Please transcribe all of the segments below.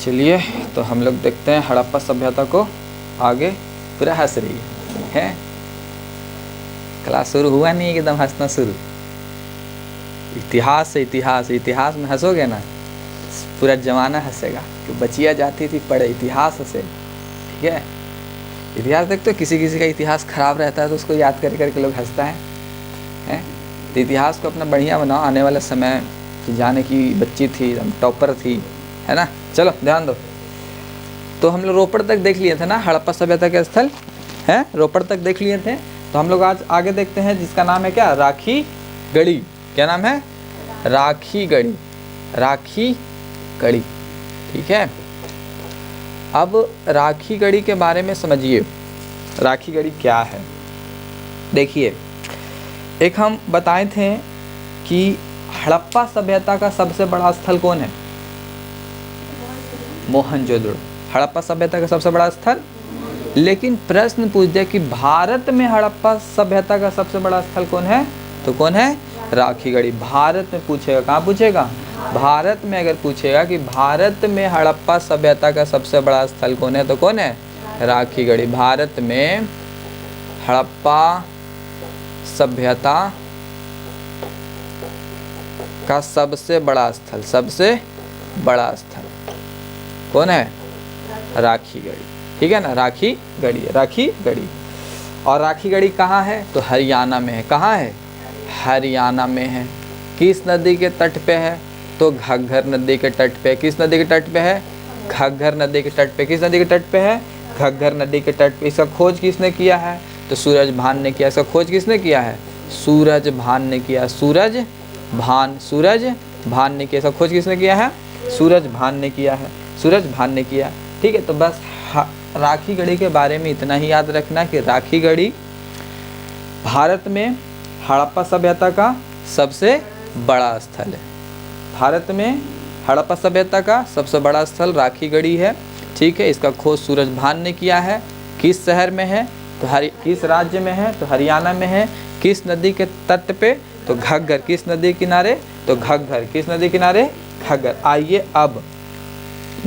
चलिए तो हम लोग देखते हैं हड़प्पा सभ्यता को आगे। पूरा हंस रही है क्लास शुरू हुआ नहीं है एकदम हंसना शुरू। इतिहास से इतिहास में हंसोगे ना पूरा जमाना हंसेगा कि बचिया जाती थी पढ़े इतिहास हंसे। ठीक है, इतिहास देखते हो किसी किसी का इतिहास खराब रहता है तो उसको याद कर करके लोग हंसता है। तो इतिहास को अपना बढ़िया बनाओ, आने वाला समय कि जाने की बच्ची थी टॉपर थी, है ना। चलो ध्यान दो। तो हम लोग रोपड़ तक देख लिए थे ना, हड़प्पा सभ्यता के स्थल है रोपड़ तक देख लिए थे। तो हम लोग आज आगे देखते हैं जिसका नाम है क्या, राखी गढ़ी। क्या नाम है, राखी गढ़ी। राखी गढ़ी, ठीक है। अब राखी गढ़ी के बारे में समझिए, राखी गढ़ी क्या है। देखिए, एक हम बताए थे कि हड़प्पा सभ्यता का सबसे बड़ा स्थल कौन है, मोहनजोदड़ो। हड़प्पा सभ्यता का सबसे बड़ा स्थल। लेकिन प्रश्न पूछ दिया कि भारत में हड़प्पा सभ्यता का सबसे बड़ा स्थल कौन है, तो कौन है, राखी गढ़ी। भारत में पूछेगा, कहाँ पूछेगा, भारत में। अगर पूछेगा कि भारत में हड़प्पा सभ्यता का सबसे बड़ा स्थल कौन है, तो कौन है, राखी गढ़ी। भारत में हड़प्पा सभ्यता का सबसे बड़ा स्थल, सबसे बड़ा स्थल कौन है, राखी गढ़ी। ठीक है ना, राखी गढ़ी है, राखी गढ़ी। और राखी गढ़ी कहाँ है, तो हरियाणा में है। कहाँ है, हरियाणा में है। किस नदी के तट पे है, तो घग्गर नदी के तट पे। किस नदी के तट पे है, घग्गर नदी के तट पे। किस नदी के तट पे है, घग्गर नदी के तट पे। इसका खोज किसने किया है, तो सूरजभान ने किया। इसका खोज किसने किया है, सूरजभान ने किया। सूरजभान ने किया। इसका खोज किसने किया है, सूरजभान ने किया है, सूरजभान ने किया। ठीक है, तो बस राखी गढ़ी के बारे में इतना ही याद रखना कि राखी गढ़ी भारत में हड़प्पा सभ्यता का सबसे बड़ा स्थल है। भारत में हड़प्पा सभ्यता का सबसे बड़ा स्थल राखी गढ़ी है। ठीक है, इसका खोज सूरजभान ने किया है। किस शहर में है, तो किस राज्य में है, तो हरियाणा में है। किस नदी के तट पे, तो घग्गर। किस नदी किनारे, तो घग्गर। किस नदी किनारे, घग्गर। आइए अब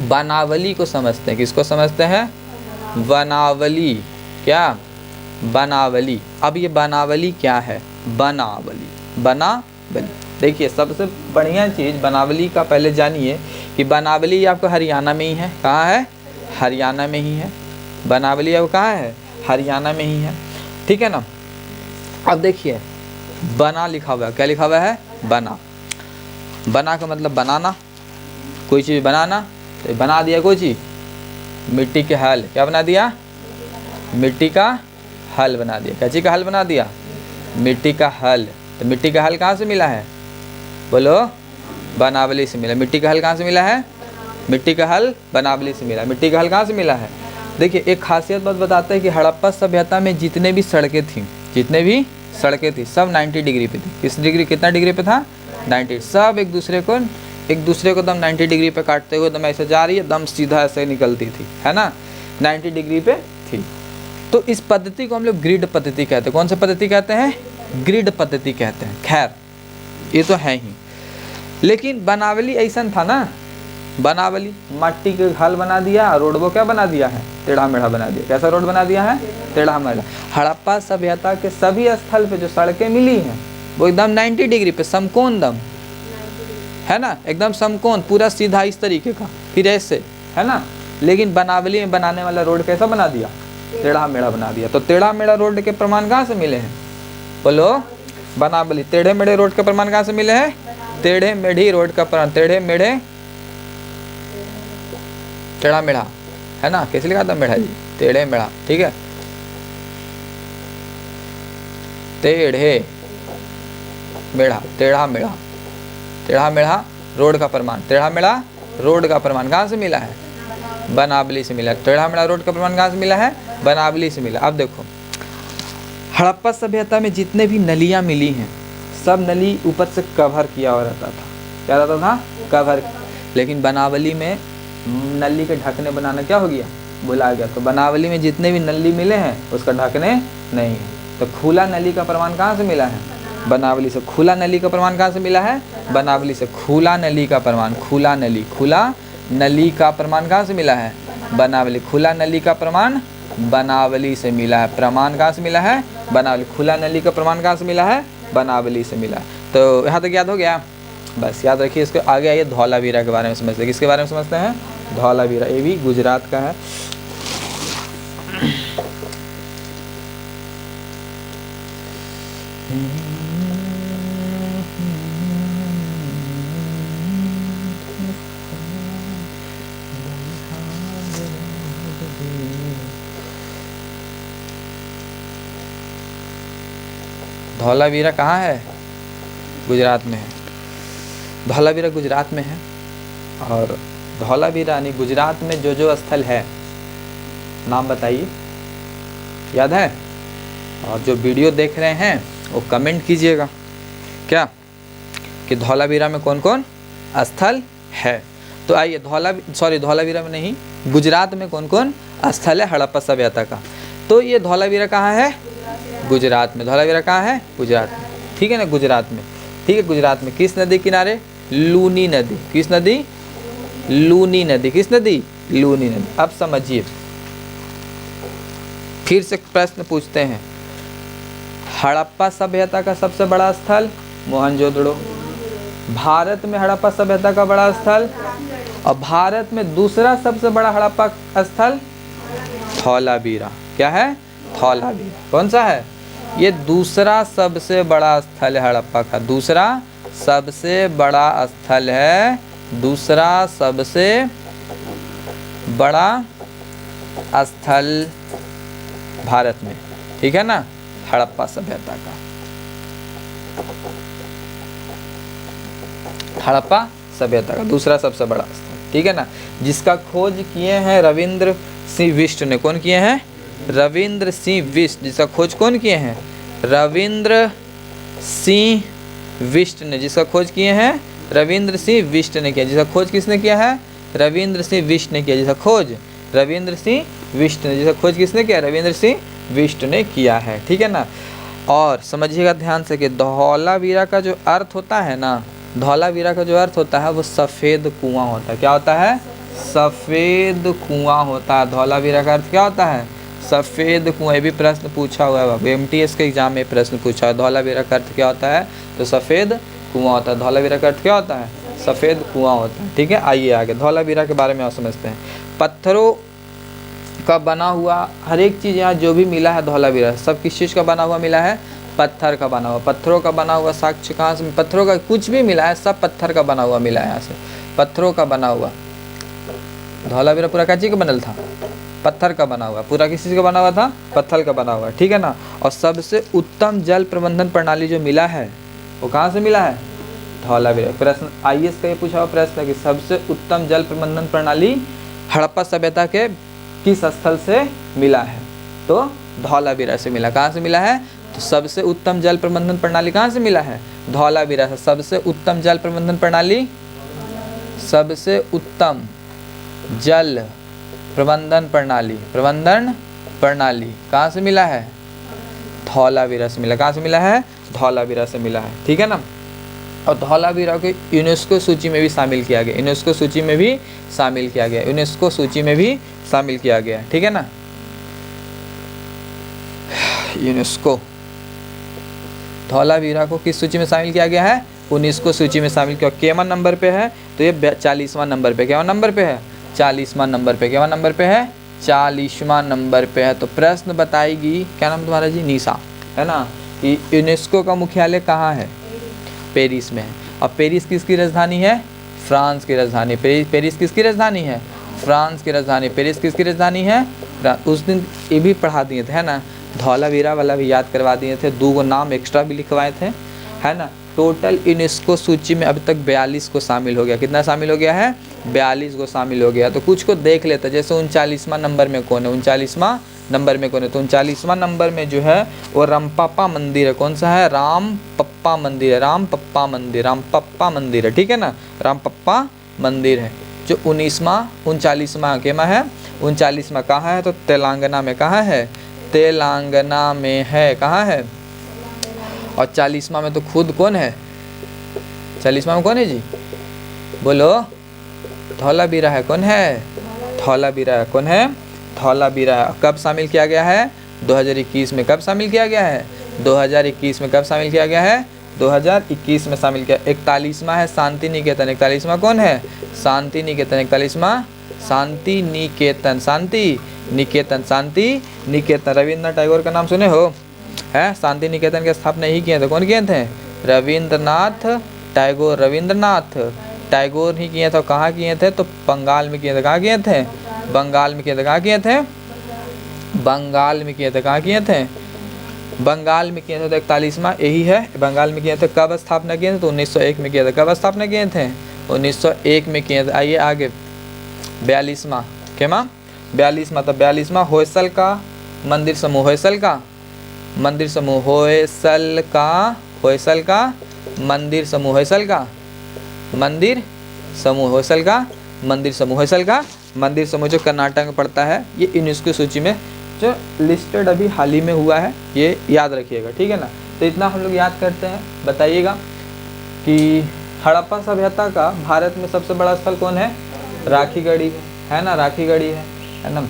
बनावली को समझते हैं। किसको समझते हैं, बनावली। क्या, बनावली। अब ये बनावली क्या है, बनावली। देखिए, सबसे बढ़िया चीज़ बनावली का पहले जानिए कि बनावली आपको हरियाणा में ही है। कहाँ है, हरियाणा में ही है। बनावली अब कहाँ है, हरियाणा में ही है। ठीक है ना। अब देखिए, बना लिखा हुआ है। क्या लिखा हुआ है, बना। बना का मतलब बनाना, कोई चीज़ बनाना। तो बना दिया कोई चीज़, मिट्टी के हल। क्या बना दिया, मिट्टी का हल बना दिया। क्या चीज़ का हल बना दिया, मिट्टी का हल। तो मिट्टी का हल कहाँ से मिला है, बोलो, बनावली से मिला। मिट्टी का हल कहाँ से मिला है, मिट्टी का हल बनावली से मिला। मिट्टी का हल कहाँ से मिला है। देखिए, एक खासियत बात बताते हैं कि हड़प्पा सभ्यता में जितने भी सड़कें थी सब 90 डिग्री पे थी। किस डिग्री, कितना डिग्री पे था, 90। सब एक दूसरे को दम 90 डिग्री पे काटते हुए दम ऐसे जा रही है, दम सीधा ऐसे निकलती थी, है ना, 90 डिग्री पे थी। तो इस पद्धति को हम लोग ग्रिड पद्धति कहते हैं। कौन सा पद्धति कहते हैं, ग्रिड पद्धति कहते हैं। खैर, ये तो है ही। लेकिन बनावली ऐसा था ना, बनावली मट्टी के हल बना दिया, रोड वो क्या बना दिया है, टेढ़ा मेढ़ा बना दिया। कैसा रोड बना दिया है, टेढ़ा मेढ़ा। हड़प्पा सभ्यता के सभी स्थल पे जो सड़कें मिली हैं वो एकदम 90 डिग्री पे समकोण दम, है ना, एकदम समकोण, पूरा सीधा इस तरीके का, फिर ऐसे, है ना। लेकिन बनावली में बनाने वाला रोड कैसा बना दिया, टेढ़ा मेढ़ा बना दिया। तो टेढ़ा मेढ़ा रोड के प्रमाण कहाँ से मिले हैं, बोलो, बनावली। टेढ़े मेढ़े रोड के प्रमाण कहाँ से मिले हैं, टेढ़े मेढ़ी रोड का प्रमाण, टेढ़े मेढ़े, टेढ़ा मेढ़ा, है ना। कैसे लिखा था मेढ़ा जी, टेढ़े मेढ़ा। ठीक है, टेढ़े मेढ़ा, टेढ़ा मेढ़ा, टेढ़ा मेढ़ा रोड का प्रमाण। टेढ़ा मेढ़ा रोड का प्रमाण कहाँ से मिला है, बनावली से मिला। टेढ़ा मेढ़ा रोड का प्रमाण कहाँ से मिला है, बनावली से मिला। अब देखो, हड़प्पा सभ्यता में जितने भी नलियाँ मिली हैं सब नली ऊपर से कवर किया हुआ रहता था। क्या रहता था, कवर। लेकिन बनावली में नली के ढकने बनाना क्या हो गया, भुला गया। तो बनावली में जितने भी नली मिले हैं उसका ढकने नहीं है। तो खुला नली का प्रमाण कहाँ से मिला है, बनावली से। खुला नली का प्रमाण कहाँ से मिला है, बनावली से। खुला नली का प्रमाण, खुला नली का प्रमाण कहाँ से मिला है? बनावली। खुला नली का प्रमाण बनावली से मिला है। प्रमाण कहाँ से मिला है? बनावली। खुला नली का प्रमाण कहाँ से मिला है? बनावली से मिला। तो यहाँ तक याद हो गया? बस याद रखिए। इसके आगे आइए धौलावीरा के बारे में समझते हैं। किसके बारे में समझते हैं? धौलावीरा। ये भी गुजरात का है। धौलावीरा कहाँ है? गुजरात में है। धौलावीरा गुजरात में है। और धौलावीरा यानी गुजरात में जो जो स्थल है, नाम बताइए, याद है? और जो वीडियो देख रहे हैं वो कमेंट कीजिएगा क्या कि धौलावीरा में कौन कौन स्थल है। तो आइए धौलावीरा में नहीं, गुजरात में कौन कौन स्थल है हड़प्पा सभ्यता का। तो ये धौलावीरा कहाँ है? गुजरात में। धौलावीरा कहाँ है? गुजरात में। ठीक है ना, गुजरात में। ठीक है, गुजरात में। किस नदी किनारे? लूनी नदी। किस नदी? लूनी नदी। किस नदी? लूनी नदी। अब समझिए, फिर से प्रश्न पूछते हैं। हड़प्पा सभ्यता का सबसे बड़ा स्थल मोहनजोदड़ो। भारत में हड़प्पा सभ्यता का बड़ा स्थल, और भारत में दूसरा सबसे बड़ा हड़प्पा स्थल धौलावीरा। क्या है? धौलावीरा। कौन सा है? ये दूसरा सबसे बड़ा स्थल है हड़प्पा का। दूसरा सबसे बड़ा स्थल है, दूसरा सबसे बड़ा स्थल भारत में। ठीक है ना, हड़प्पा सभ्यता का। हड़प्पा सभ्यता का दूसरा सबसे बड़ा स्थल। ठीक है ना, जिसका खोज किए हैं रविंद्र सिंह बिष्ट ने। कौन किए हैं? रविंद्र सिंह बिष्ट। जिसका खोज कौन किए हैं? रविंद्र सिंह बिष्ट ने। जिसका खोज किए हैं रविंद्र सिंह बिष्ट ने किया। जिसका खोज किसने किया है? रविंद्र सिंह बिष्ट ने किया। जिसका खोज रविंद्र सिंह बिष्ट ने। जिसका खोज किसने किया? रविंद्र सिंह बिष्ट ने किया है। ठीक है ना। और समझिएगा ध्यान से कि धौलावीरा का जो अर्थ होता है ना, धौलावीरा का जो अर्थ होता है वो सफ़ेद कुआं होता है। क्या होता है? सफ़ेद कुआं होता है। धौलावीरा का अर्थ क्या होता है? सफ़ेद कुआं। ये भी प्रश्न पूछा हुआ है बाबू, MTS के एग्जाम में प्रश्न पूछा है। धौलावीरा का अर्थ क्या होता है? तो सफ़ेद कुआं होता है। धौलावीरा का अर्थ क्या होता है? सफ़ेद कुआं होता है। ठीक है, आइए आगे धौलावीरा के बारे में और समझते हैं। पत्थरों का बना हुआ हर एक चीज़ यहाँ जो भी मिला है धौलावीरा, सब किस चीज़ का बना हुआ मिला है? पत्थर का बना हुआ। पत्थरों का बना हुआ साक्ष्य कहाँ से? पत्थरों का कुछ भी मिला है, सब पत्थर का बना हुआ मिला है। यहाँ से पत्थरों का बना हुआ। धौलावीरा पूरा क्या चीज़ का बनल था? पत्थर का बना हुआ। पूरा किस चीज़ का बना हुआ था? पत्थर का बना हुआ। ठीक है ना। और सबसे उत्तम जल प्रबंधन प्रणाली जो मिला है वो कहाँ से मिला है? धौलावीरा। प्रश्न IAS का ये पूछा हुआ प्रश्न है कि सबसे उत्तम जल प्रबंधन प्रणाली हड़प्पा सभ्यता के किस स्थल से मिला है? तो धौलावीरा से मिला। कहाँ से मिला है? तो सबसे उत्तम जल प्रबंधन प्रणाली कहाँ से मिला है? धौलावीरा से। सबसे उत्तम जल प्रबंधन प्रणाली, सबसे उत्तम जल प्रबंधन प्रणाली, प्रबंधन प्रणाली कहाँ से मिला है? धौलावीरा से मिला। कहाँ से मिला है? धौलावीरा से मिला है। ठीक है ना। और धौलावीरा को यूनेस्को सूची में भी शामिल किया गया। यूनेस्को सूची में भी शामिल किया गया। यूनेस्को सूची में भी शामिल किया गया। ठीक है ना। यूनेस्को धौलावीरा को किस सूची में शामिल किया गया है? यूनेस्को सूची में शामिल किया। केवन नंबर पे है? तो ये 40वां नंबर पे। केवन नंबर पे है? 40वां नंबर पे। केवन नंबर पे है? 40वां नंबर पे है। तो प्रश्न बताएगी, क्या नाम तुम्हारा जी? निशा, है ना, कि यूनेस्को का मुख्यालय कहाँ है? पेरिस में है। और पेरिस किसकी राजधानी है? फ्रांस की राजधानी। पेरिस किसकी राजधानी है? फ्रांस की राजधानी। पेरिस किसकी राजधानी है? उस दिन ये भी पढ़ा दिए थे, है ना, धौलावीरा वाला भी याद करवा दिए थे। 2 नाम एक्स्ट्रा भी लिखवाए थे, है ना। टोटल यूनेस्को सूची में अभी तक 42 को शामिल हो गया। कितना शामिल हो गया है? 42 को शामिल हो गया। तो कुछ को देख लेते, जैसे 39वां नंबर में कौन है? 39वां नंबर में कौन है? तो 39वां नंबर में जो है वो रामपप्पा मंदिर है। कौन सा है? रामपप्पा मंदिर है। रामपप्पा मंदिर, रामपप्पा मंदिर है। ठीक है ना, रामपप्पा मंदिर है। जो 39वां केमा है? 39वां कहाँ है? तो तेलंगाना में। कहाँ है? तेलंगाना में है। कहाँ है? और 40वां में तो खुद कौन है? 40वां में कौन है जी? बोलो। धौलावीरा है, कौन है? धौलावीरा है, कौन है? धौलावीरा है। कब शामिल किया गया है? 2021 में। कब शामिल किया गया है? 2021 में। कब शामिल किया गया है? 2021 में शामिल किया। 41वां है शांति निकेतन। 41वां कौन है? शांति निकेतन। 41वां शांति निकेतन। शांति निकेतन, शांति निकेतन। रविंद्रनाथ टैगोर का नाम सुने हो? है, शांति निकेतन की स्थापना ही किए थे। कौन किए थे? रविंद्रनाथ टैगोर। रविंद्रनाथ टैगोर ही किए थे। कहाँ किए थे? तो बंगाल में किए थे। कहाँ किए थे? बंगाल में किए थे। कहाँ किए थे? बंगाल में किए थे। कहाँ किए थे? बंगाल में किए थे। तो 41वां यही है, बंगाल में किए थे। कब स्थापना किए थे? तो 1901 में किए थे। कब स्थापना किए थे? 1901 में किए थे। आइए आगे 42वां, क्या माँ? 42वां। तो 42वां होयसल का मंदिर समूह। होयसल का मंदिर समूह। होयसल का, होयसल का मंदिर समूह। होयसल का मंदिर समूह। होयसल का मंदिर समूह। होयसल का मंदिर समूह जो कर्नाटक में पड़ता है, ये यूनेस्को सूची में जो लिस्टेड अभी हाल ही में हुआ है, ये याद रखिएगा, ठीक है ना। तो इतना हम लोग याद करते हैं। बताइएगा कि हड़प्पा सभ्यता का भारत में सबसे बड़ा स्थल कौन है? राखीगढ़ी है ना, राखीगढ़ी है ना।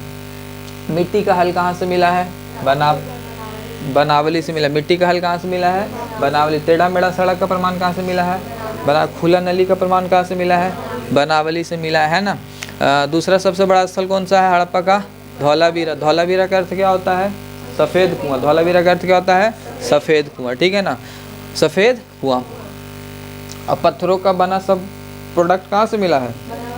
मिट्टी का हल कहाँ से मिला है? बनावली से मिला। मिट्टी का हल कहाँ से मिला है? बनावली। टेढ़ा मेढ़ा सड़क का प्रमाण कहाँ से मिला है? खुला नली का प्रमाण कहाँ से मिला है? बनावली से मिला है ना। दूसरा सबसे बड़ा स्थल कौन सा है हड़प्पा का? धौलावीरा। धौलावीरा का अर्थ क्या होता है? सफ़ेद कुआं। धौलावीरा का अर्थ क्या होता है? सफ़ेद कुआं, ठीक है ना, सफ़ेद कुआं। अब पत्थरों का बना सब प्रोडक्ट कहाँ से मिला है?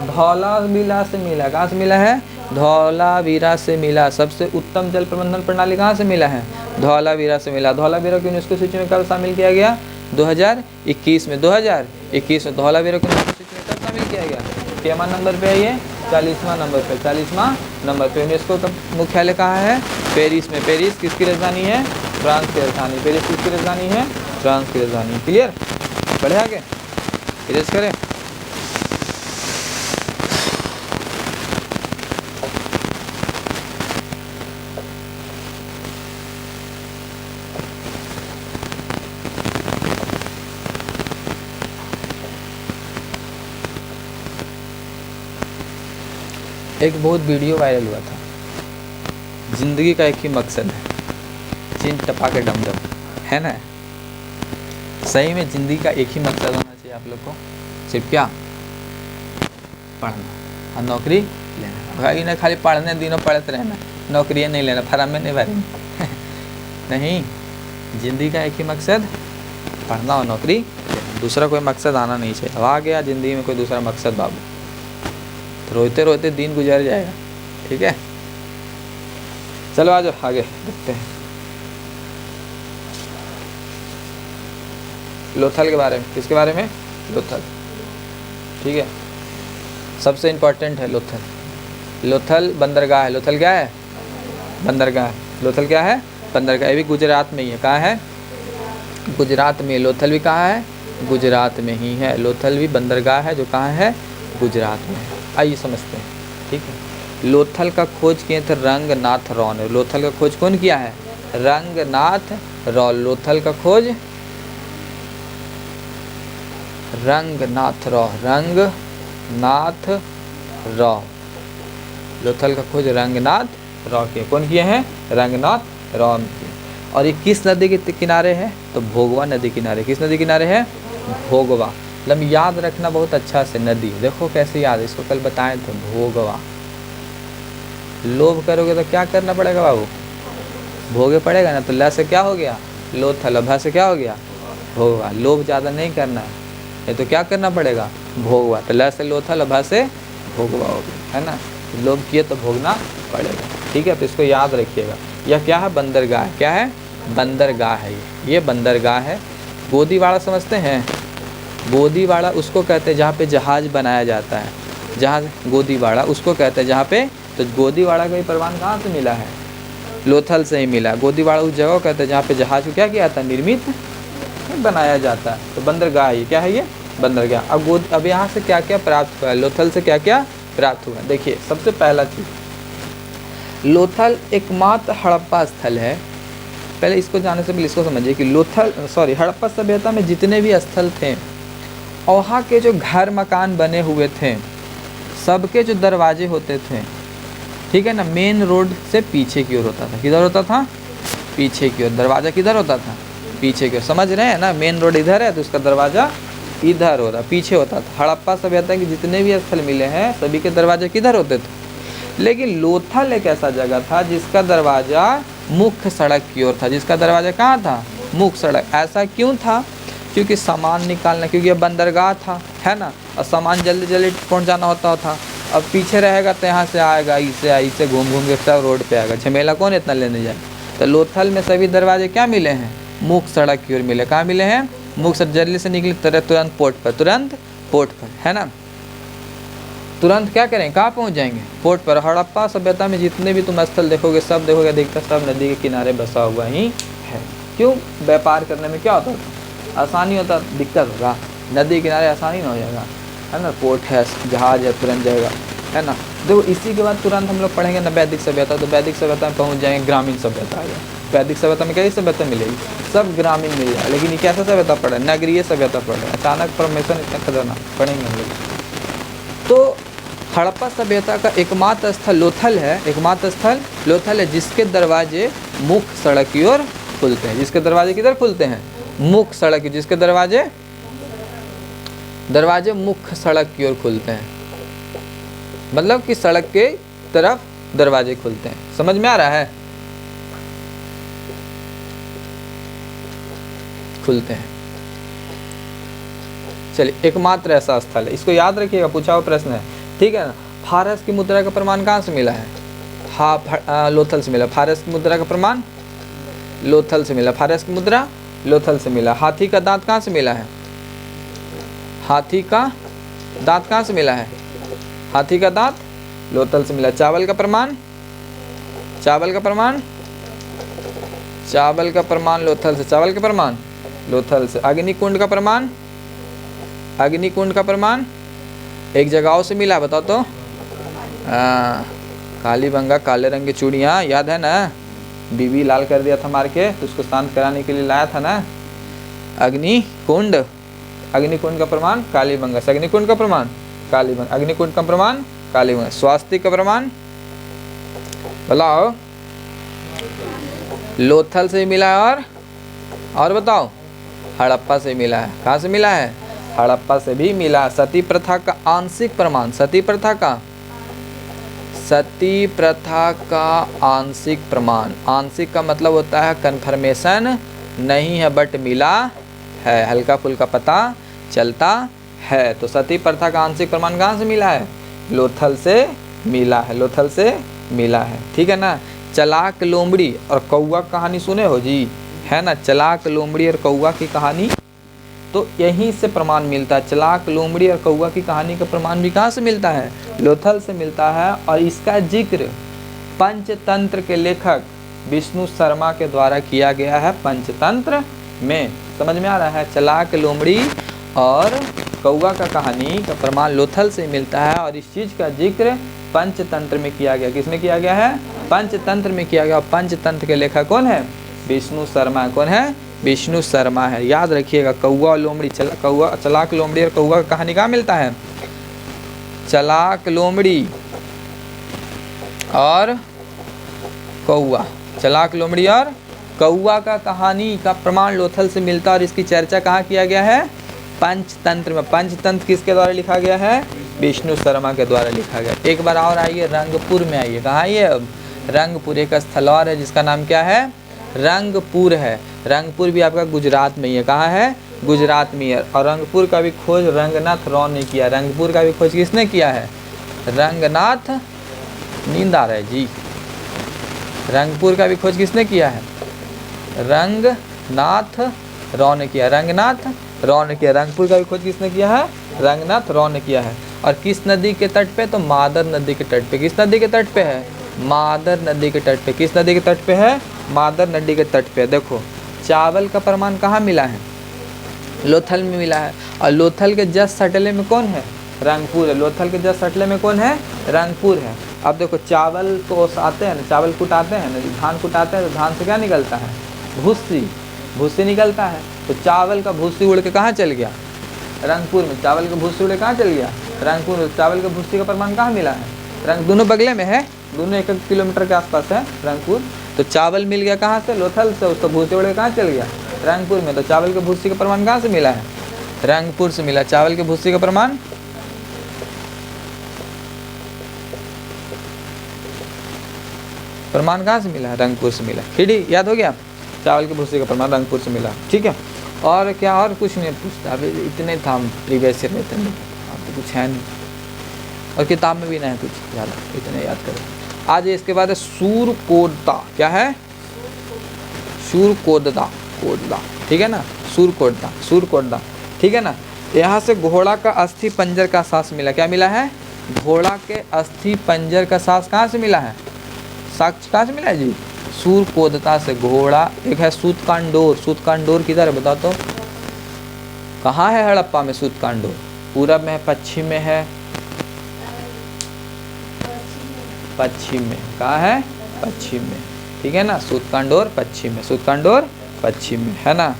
धौलावीरा से मिला। कहाँ से मिला है? धौलावीरा से मिला। सबसे उत्तम जल प्रबंधन प्रणाली कहाँ से मिला है? धौलावीरा से मिला। धौलावीरा को यूनेस्को सूची में कब शामिल किया गया? 2021 में। 2021 में धौलावीरा को यूनेस्को सूची में कब शामिल किया गया? केमा नंबर पे है ये? 40वां नंबर पे। 40वां नंबर पे। यूनेस्को का मुख्यालय कहाँ है? पेरिस में। पेरिस किसकी राजधानी है? फ्रांस की राजधानी। पेरिस किसकी राजधानी है? फ्रांस की राजधानी। क्लियर? बढ़े आगे, इरेज करें। एक बहुत वीडियो वायरल हुआ था, जिंदगी का एक ही मकसद है, चिन टपा के डम डम, है ना। सही में जिंदगी का एक ही मकसद होना चाहिए आप लोग को, सिर्फ क्या? पढ़ना और नौकरी लेना। भाई ना खाली पढ़ने दिनों पढ़ते रहना, नौकरी नहीं लेना, फार्म में नहीं भरेंगे नहीं, जिंदगी का एक ही मकसद पढ़ना और नौकरी लेना, दूसरा कोई मकसद आना नहीं चाहिए। अब आ गया जिंदगी में कोई दूसरा मकसद बाबू, तो रोते रोते दिन गुजर जाएगा, ठीक है। चलो आ जाओ आगे देखते हैं लोथल के बारे में। किसके बारे में? लोथल, ठीक है, सबसे इम्पोर्टेंट है लोथल। लोथल बंदरगाह है। लोथल क्या है? बंदरगाह। लोथल क्या है? बंदरगाह। ये भी गुजरात में ही है। कहाँ है? गुजरात में। लोथल भी कहाँ है? गुजरात में ही है। लोथल भी बंदरगाह है जो कहाँ है? गुजरात में है। आइए समझते हैं, ठीक है। लोथल का खोज किए थे रंगनाथ राव ने। लोथल का खोज कौन किया है? रंगनाथ राव। लोथल का खोज रंगनाथ राव। रंगनाथ राव। लोथल का खोज रंगनाथ राव किए। कौन किए हैं? रंगनाथ राव किए। और ये किस नदी के किनारे है? तो भोगवा नदी किनारे। किस नदी किनारे है? भोगवा। मतलब याद रखना बहुत अच्छा से, नदी देखो कैसे याद है, इसको कल बताएं थे, भोगवा। लोभ करोगे तो क्या करना पड़ेगा बाबू? भोगे पड़ेगा ना। तो ल से क्या हो गया? लोथल। भा से क्या हो गया? भोगवा। लोभ ज़्यादा नहीं करना है, ये तो क्या करना पड़ेगा? भोगवा। तो ल से लोथल, भा से भोगवा हो गया, है ना। लोभ किए तो भोगना पड़ेगा, ठीक है। तो इसको याद रखिएगा। यह क्या है? बंदरगाह। क्या है? बंदरगाह है ये बंदरगाह है। गोदीवाड़ा समझते हैं? गोदीवाड़ा उसको कहते हैं जहाँ पे जहाज़ बनाया जाता है, जहाज़ गोदीवाड़ा उसको कहते हैं जहाँ पे। तो गोदीवाड़ा का ही प्रमाण कहाँ से मिला है? लोथल से ही मिला। गोदीवाड़ा उस जगह कहते हैं जहाँ पे जहाज़ को क्या किया जाता है? निर्मित बनाया जाता है। तो बंदरगाह ये क्या है? ये बंदरगाह। अब यहाँ से क्या क्या प्राप्त हुआ है? लोथल से क्या क्या प्राप्त हुआ? देखिए, सबसे पहला चीज़, लोथल एकमात्र हड़प्पा स्थल है। पहले इसको जानने से पहले इसको समझिए कि हड़प्पा सभ्यता में जितने भी स्थल थे, वहाँ के जो घर मकान बने हुए थे, सबके जो दरवाजे होते थे, ठीक है ना, मेन रोड से पीछे की ओर होता था। किधर होता था? पीछे की ओर। दरवाज़ा किधर होता था? पीछे की ओर। समझ रहे हैं ना, मेन रोड इधर है तो उसका दरवाज़ा इधर होता, पीछे होता था। हड़प्पा सभ्यता के जितने भी स्थल मिले हैं सभी के दरवाजे किधर होते थे। लेकिन लोथल एक ऐसा जगह था जिसका दरवाज़ा मुख्य सड़क की ओर था। जिसका दरवाज़ा कहाँ था? मुख्य सड़क। ऐसा क्यों था? क्योंकि सामान निकालना, क्योंकि अब बंदरगाह था, है ना, और सामान जल्दी जल्दी पहुँचाना होता था। अब पीछे रहेगा तो यहाँ से आएगा, इससे घूम घूम के सब रोड पे आएगा, झमेला कौन इतना लेने जाए। तो लोथल में सभी दरवाजे क्या मिले हैं? मुख्य सड़क की ओर मिले। कहाँ मिले हैं? मुख्य सड़क। जल्दी से निकले तुरंत पोर्ट पर, तुरंत पोर्ट पर, है ना, तुरंत क्या करें, कहाँ पहुँच जाएंगे? पोर्ट पर। हड़प्पा सभ्यता में जितने भी तुम स्थल देखोगे, सब देखोगे अधिकतर सब नदी के किनारे बसा हुआ ही है। क्यों? व्यापार करने में क्या होता था? आसानी होता, दिक्कत होगा, नदी किनारे आसानी ना हो जाएगा, है ना, पोर्ट है, जहाज है, तुरंत जाएगा, है ना। देखो इसी के बाद तुरंत हम लोग पढ़ेंगे ना वैदिक सभ्यता, तो वैदिक सभ्यता में पहुंच जाएंगे ग्रामीण सभ्यता आ गया। वैदिक सभ्यता में कैसी सभ्यता मिलेगी? सब ग्रामीण मिल जाएगा। लेकिन ये कैसा सभ्यता पढ़े? नगरीय सभ्यता पढ़े। अचानक परमेश्वर इतना खतरनाक पढ़ेंगे हम लोग। तो हड़प्पा सभ्यता का एकमात्र स्थल लोथल है, एकमात्र स्थल लोथल है जिसके दरवाजे मुख्य सड़क की ओर खुलते हैं। जिसके दरवाजे किधर खुलते हैं? मुख्य सड़क की। जिसके दरवाजे मुख्य सड़क की ओर खुलते हैं, मतलब कि सड़क के तरफ दरवाजे खुलते हैं। समझ में आ रहा है? खुलते हैं। चलिए, एकमात्र ऐसा स्थल है, इसको याद रखिएगा, पूछा हुआ प्रश्न है, ठीक है ना। फारस की मुद्रा का प्रमाण कहाँ से मिला है? लोथल से मिला। फारस की मुद्रा का प्रमाण लोथल से मिला। फारस की मुद्रा लोथल से मिला। हाथी का दांत कहाँ से मिला है? हाथी का दांत कहाँ से मिला है? हाथी का दांत लोथल से मिला। चावल का प्रमाण लोथल से। चावल का प्रमाण लोथल से। अग्निकुंड का प्रमाण एक जगहों से मिला, बताओ तो। काली बंगा, काले रंग की चूड़ियाँ, याद है ना, बीबी लाल कर दिया था मार के, तो उसको शांत कराने के लिए लाया था ना अग्निकुंड का प्रमाण कालीबंगा से। अग्निकुंड का प्रमाण कालीबंगा। अग्निकुंड का प्रमाण कालीबंगा। स्वास्तिक का प्रमाण बताओ। लोथल से मिला है, और बताओ हड़प्पा से मिला है। कहाँ से मिला है? हड़प्पा से भी मिला। सती प्रथा का आंशिक प्रमाण। सती प्रथा का आंशिक प्रमाण। आंशिक का मतलब होता है कन्फर्मेशन नहीं है बट मिला है, हल्का फुल्का पता चलता है। तो सती प्रथा का आंशिक प्रमाण कहाँ से मिला है? लोथल से मिला है। लोथल से मिला है, ठीक है ना। चलाक लोमड़ी और कौआ कहानी सुने हो जी, है ना। चलाक लोमड़ी और कौआ की कहानी, तो यहीं से प्रमाण मिलता है। चलाक लोमड़ी और कौआ की कहानी का प्रमाण भी कहाँ से मिलता है? लोथल से मिलता है। और इसका जिक्र पंचतंत्र के लेखक विष्णु शर्मा के द्वारा किया गया है पंचतंत्र में। समझ में आ रहा है? चलाक लोमड़ी और कौआ का कहानी का प्रमाण लोथल से मिलता है, और इस चीज़ का जिक्र पंचतंत्र में किया गया। किसमें किया गया है? पंचतंत्र में किया गया। पंचतंत्र के लेखक कौन है? विष्णु शर्मा। कौन है? विष्णु शर्मा है। याद रखिएगा, कौआ लोमड़ी, चलाक लोमड़ी और कौआ का कहानी कहाँ मिलता है? चलाक लोमड़ी और कौआ। चलाक लोमड़ी और कौआ का कहानी का प्रमाण लोथल से मिलता है, और इसकी चर्चा कहाँ किया गया है? पंचतंत्र में। पंचतंत्र किसके द्वारा लिखा गया है? विष्णु शर्मा के द्वारा लिखा गया। एक बार और आइए, रंगपुर में आइए। कहाँ आइए अब? रंगपुर एक स्थल और है जिसका नाम क्या है? रंगपुर है। रंगपुर भी आपका गुजरात में ही है। कहाँ है? गुजरात में है। और रंगपुर का भी खोज रंगनाथ राव ने किया। रंगपुर का भी खोज किसने किया है? रंगनाथ। नींद आ रहा है जी। रंगपुर का भी खोज किसने किया है? रंगनाथ राव ने किया। रंगनाथ राव ने किया। रंगपुर का भी खोज किसने किया है? रंगनाथ राव ने किया है। और किस नदी के तट पे? तो मादर नदी के तट पे। किस नदी के तट पे है? मादर नदी के तट पे। किस नदी के तट पे है? मादर नदी के तट पे। देखो, चावल का प्रमाण कहाँ मिला है? लोथल में मिला है। और लोथल के जस्ट सटले में कौन है? रंगपुर है। लोथल के जस्ट सटले में कौन है? रंगपुर है। अब देखो, चावल तो ओसाते हैं ना, चावल कुटाते हैं ना, धान कुटाते हैं तो धान से क्या निकलता है? भूसी निकलता है। तो चावल का भूसी उड़ के कहाँ चल गया? रंगपुर में। चावल का भूसी उड़ के कहाँ चल गया? रंगपुर चावल के भूसी का प्रमाण कहाँ मिला है? रंग दोनों बगले में है, दोनों 1-1 किलोमीटर के आसपास है रंगपुर। तो चावल मिल गया कहाँ से? लोथल से, उसको भूसे उड़े कहाँ चल गया? रंगपुर में। तो चावल के भूसी का प्रमाण कहाँ से मिला है? रंगपुर से मिला। चावल के भूसी का प्रमाण कहाँ से मिला है? रंगपुर से मिला। ठीक, याद हो गया? चावल के भूसी का प्रमाण रंगपुर से मिला। ठीक है, और क्या? और कुछ नहीं पूछता, अभी इतने था प्रीवियस ईयर में, इतने अब तो कुछ है नहीं, और किताब में भी नहीं है कुछ ज़्यादा, इतने याद करो। आज इसके बाद है सूरकोटदा। क्या है? सूरकोटदा, कोटदा, ठीक है ना? सूरकोटदा, सूरकोटदा, ठीक है ना? यहाँ से घोड़ा का अस्थि पंजर का साँस मिला। क्या मिला है? घोड़ा के अस्थि पंजर का साँस कहाँ से मिला है? साक्ष्य कहाँ से मिला है जी? सूरकोटदा से। घोड़ा एक है सूतकांडोर। सूतकांडोर किधर है बताओ तो? कहाँ है हड़प्पा में सूतकांडोर? पूरब में है, पश्चिम में है? पश्चिम में। कहाँ है? पश्चिम में, ठीक है ना? सूतकांडोर पश्चिम में, सूतकांडोर पश्चिम में, है ना?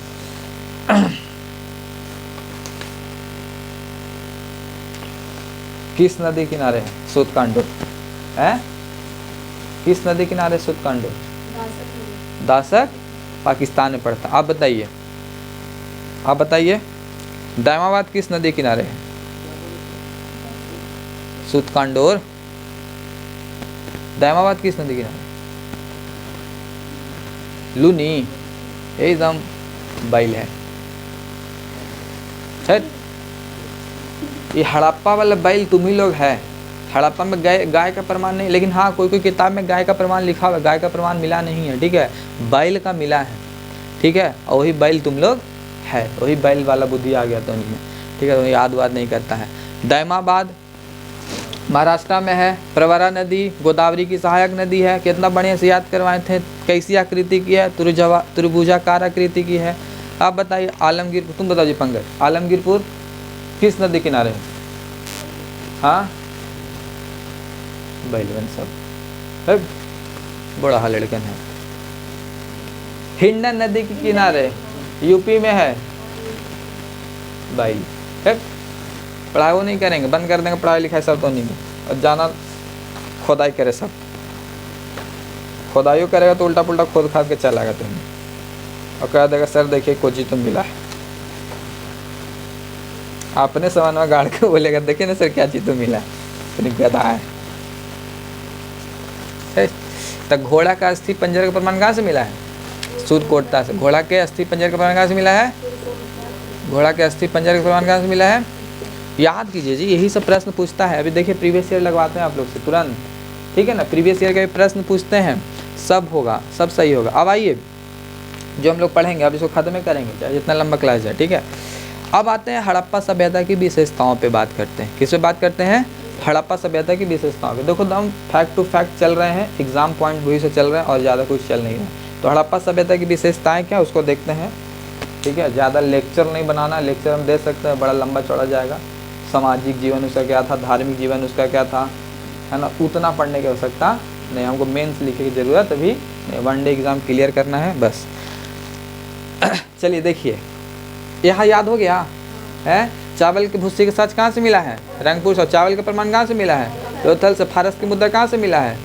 किस नदी किनारे है सूतकांडोर? है किस नदी किनारे सूतकांडोर? दासक, पाकिस्तान में पड़ता। आप बताइए, आप बताइए, दामाबाद किस नदी किनारे है? सूतकांडोर। दामाबाद किस नदी किनारे? लूनी, एकदम बैल है। ये हड़प्पा वाला बैल तुम ही लोग है। हड़प्पा में गाय का प्रमाण नहीं, लेकिन हाँ कोई किताब में गाय का प्रमाण लिखा हुआ है, गाय का प्रमाण मिला नहीं है, ठीक है? बैल का मिला है, ठीक है? और वही बैल तुम लोग है, वही बैल वाला बुद्धि आ गया तो उनमें, ठीक है? तो याद वाद नहीं करता है। दामाबाद महाराष्ट्र में है। प्रवरा नदी गोदावरी की सहायक नदी है। कितना बढ़िया से याद करवाए थे। कैसी आकृति की है? त्रिभुजाकार आकृति की है। आप बताइए आलमगीर, तुम बताओ जी पंकज, आलमगीरपुर किस नदी किनारे है? हाँ बैलवन सब बड़ा हा लड़कन है। हिंडन नदी के किनारे यूपी में है बैल। पढ़ाई वो नहीं करेंगे, बंद कर देंगे पढ़ाई लिखाई सब तो नहीं, और जाना खुदाई करे सब। खुदाई करेगा तो उल्टा पुल्टा खोद खाद के चलाएगा तुम्हें, और कह देगा सर देखिए कोची तुम मिला है। अपने सामान में गाड़ के बोलेगा देखिए ना सर क्या चीज तो मिला है, गधा है। तो घोड़ा का अस्थि पंजर का प्रमाण कहाँ से मिला है? सूरकोटदा से। घोड़ा के अस्थि पंजर का प्रमाण कहाँ से मिला है? घोड़ा के अस्थि पंजर का प्रमाण कहाँ से मिला है? याद कीजिए जी, यही सब प्रश्न पूछता है। अभी देखिए प्रीवियस ईयर लगवाते हैं आप लोग से तुरंत, ठीक है ना? प्रीवियस ईयर के प्रश्न पूछते हैं, सब होगा, सब सही होगा। अब आइए जो हम लोग पढ़ेंगे अब इसको खत्म करेंगे, चाहे जितना लंबा क्लास है, ठीक है? अब आते हैं हड़प्पा सभ्यता की विशेषताओं पे बात करते हैं। किस पे बात करते हैं? हड़प्पा सभ्यता की विशेषताओं पे। देखो हम फैक्ट टू फैक्ट चल रहे हैं, एग्जाम पॉइंट वही से चल रहे हैं और ज़्यादा कुछ चल नहीं रहा है। तो हड़प्पा सभ्यता की विशेषताएं क्या उसको देखते हैं, ठीक है? ज़्यादा लेक्चर नहीं बनाना, लेक्चर हम दे सकते हैं, बड़ा लंबा चौड़ा जाएगा। सामाजिक जीवन उसका क्या था, धार्मिक जीवन उसका क्या था, है ना? उतना पढ़ने की आवश्यकता नहीं, हमको मेंस लिखने की ज़रूरत अभी नहीं, वन डे एग्ज़ाम क्लियर करना है बस। चलिए देखिए, यहाँ याद हो गया है? चावल के भूसे के साथ कहाँ से मिला है? रंगपुर से। चावल का प्रमाण कहाँ से मिला है? लोथल से। फारस की मुद्रा कहाँ से मिला है?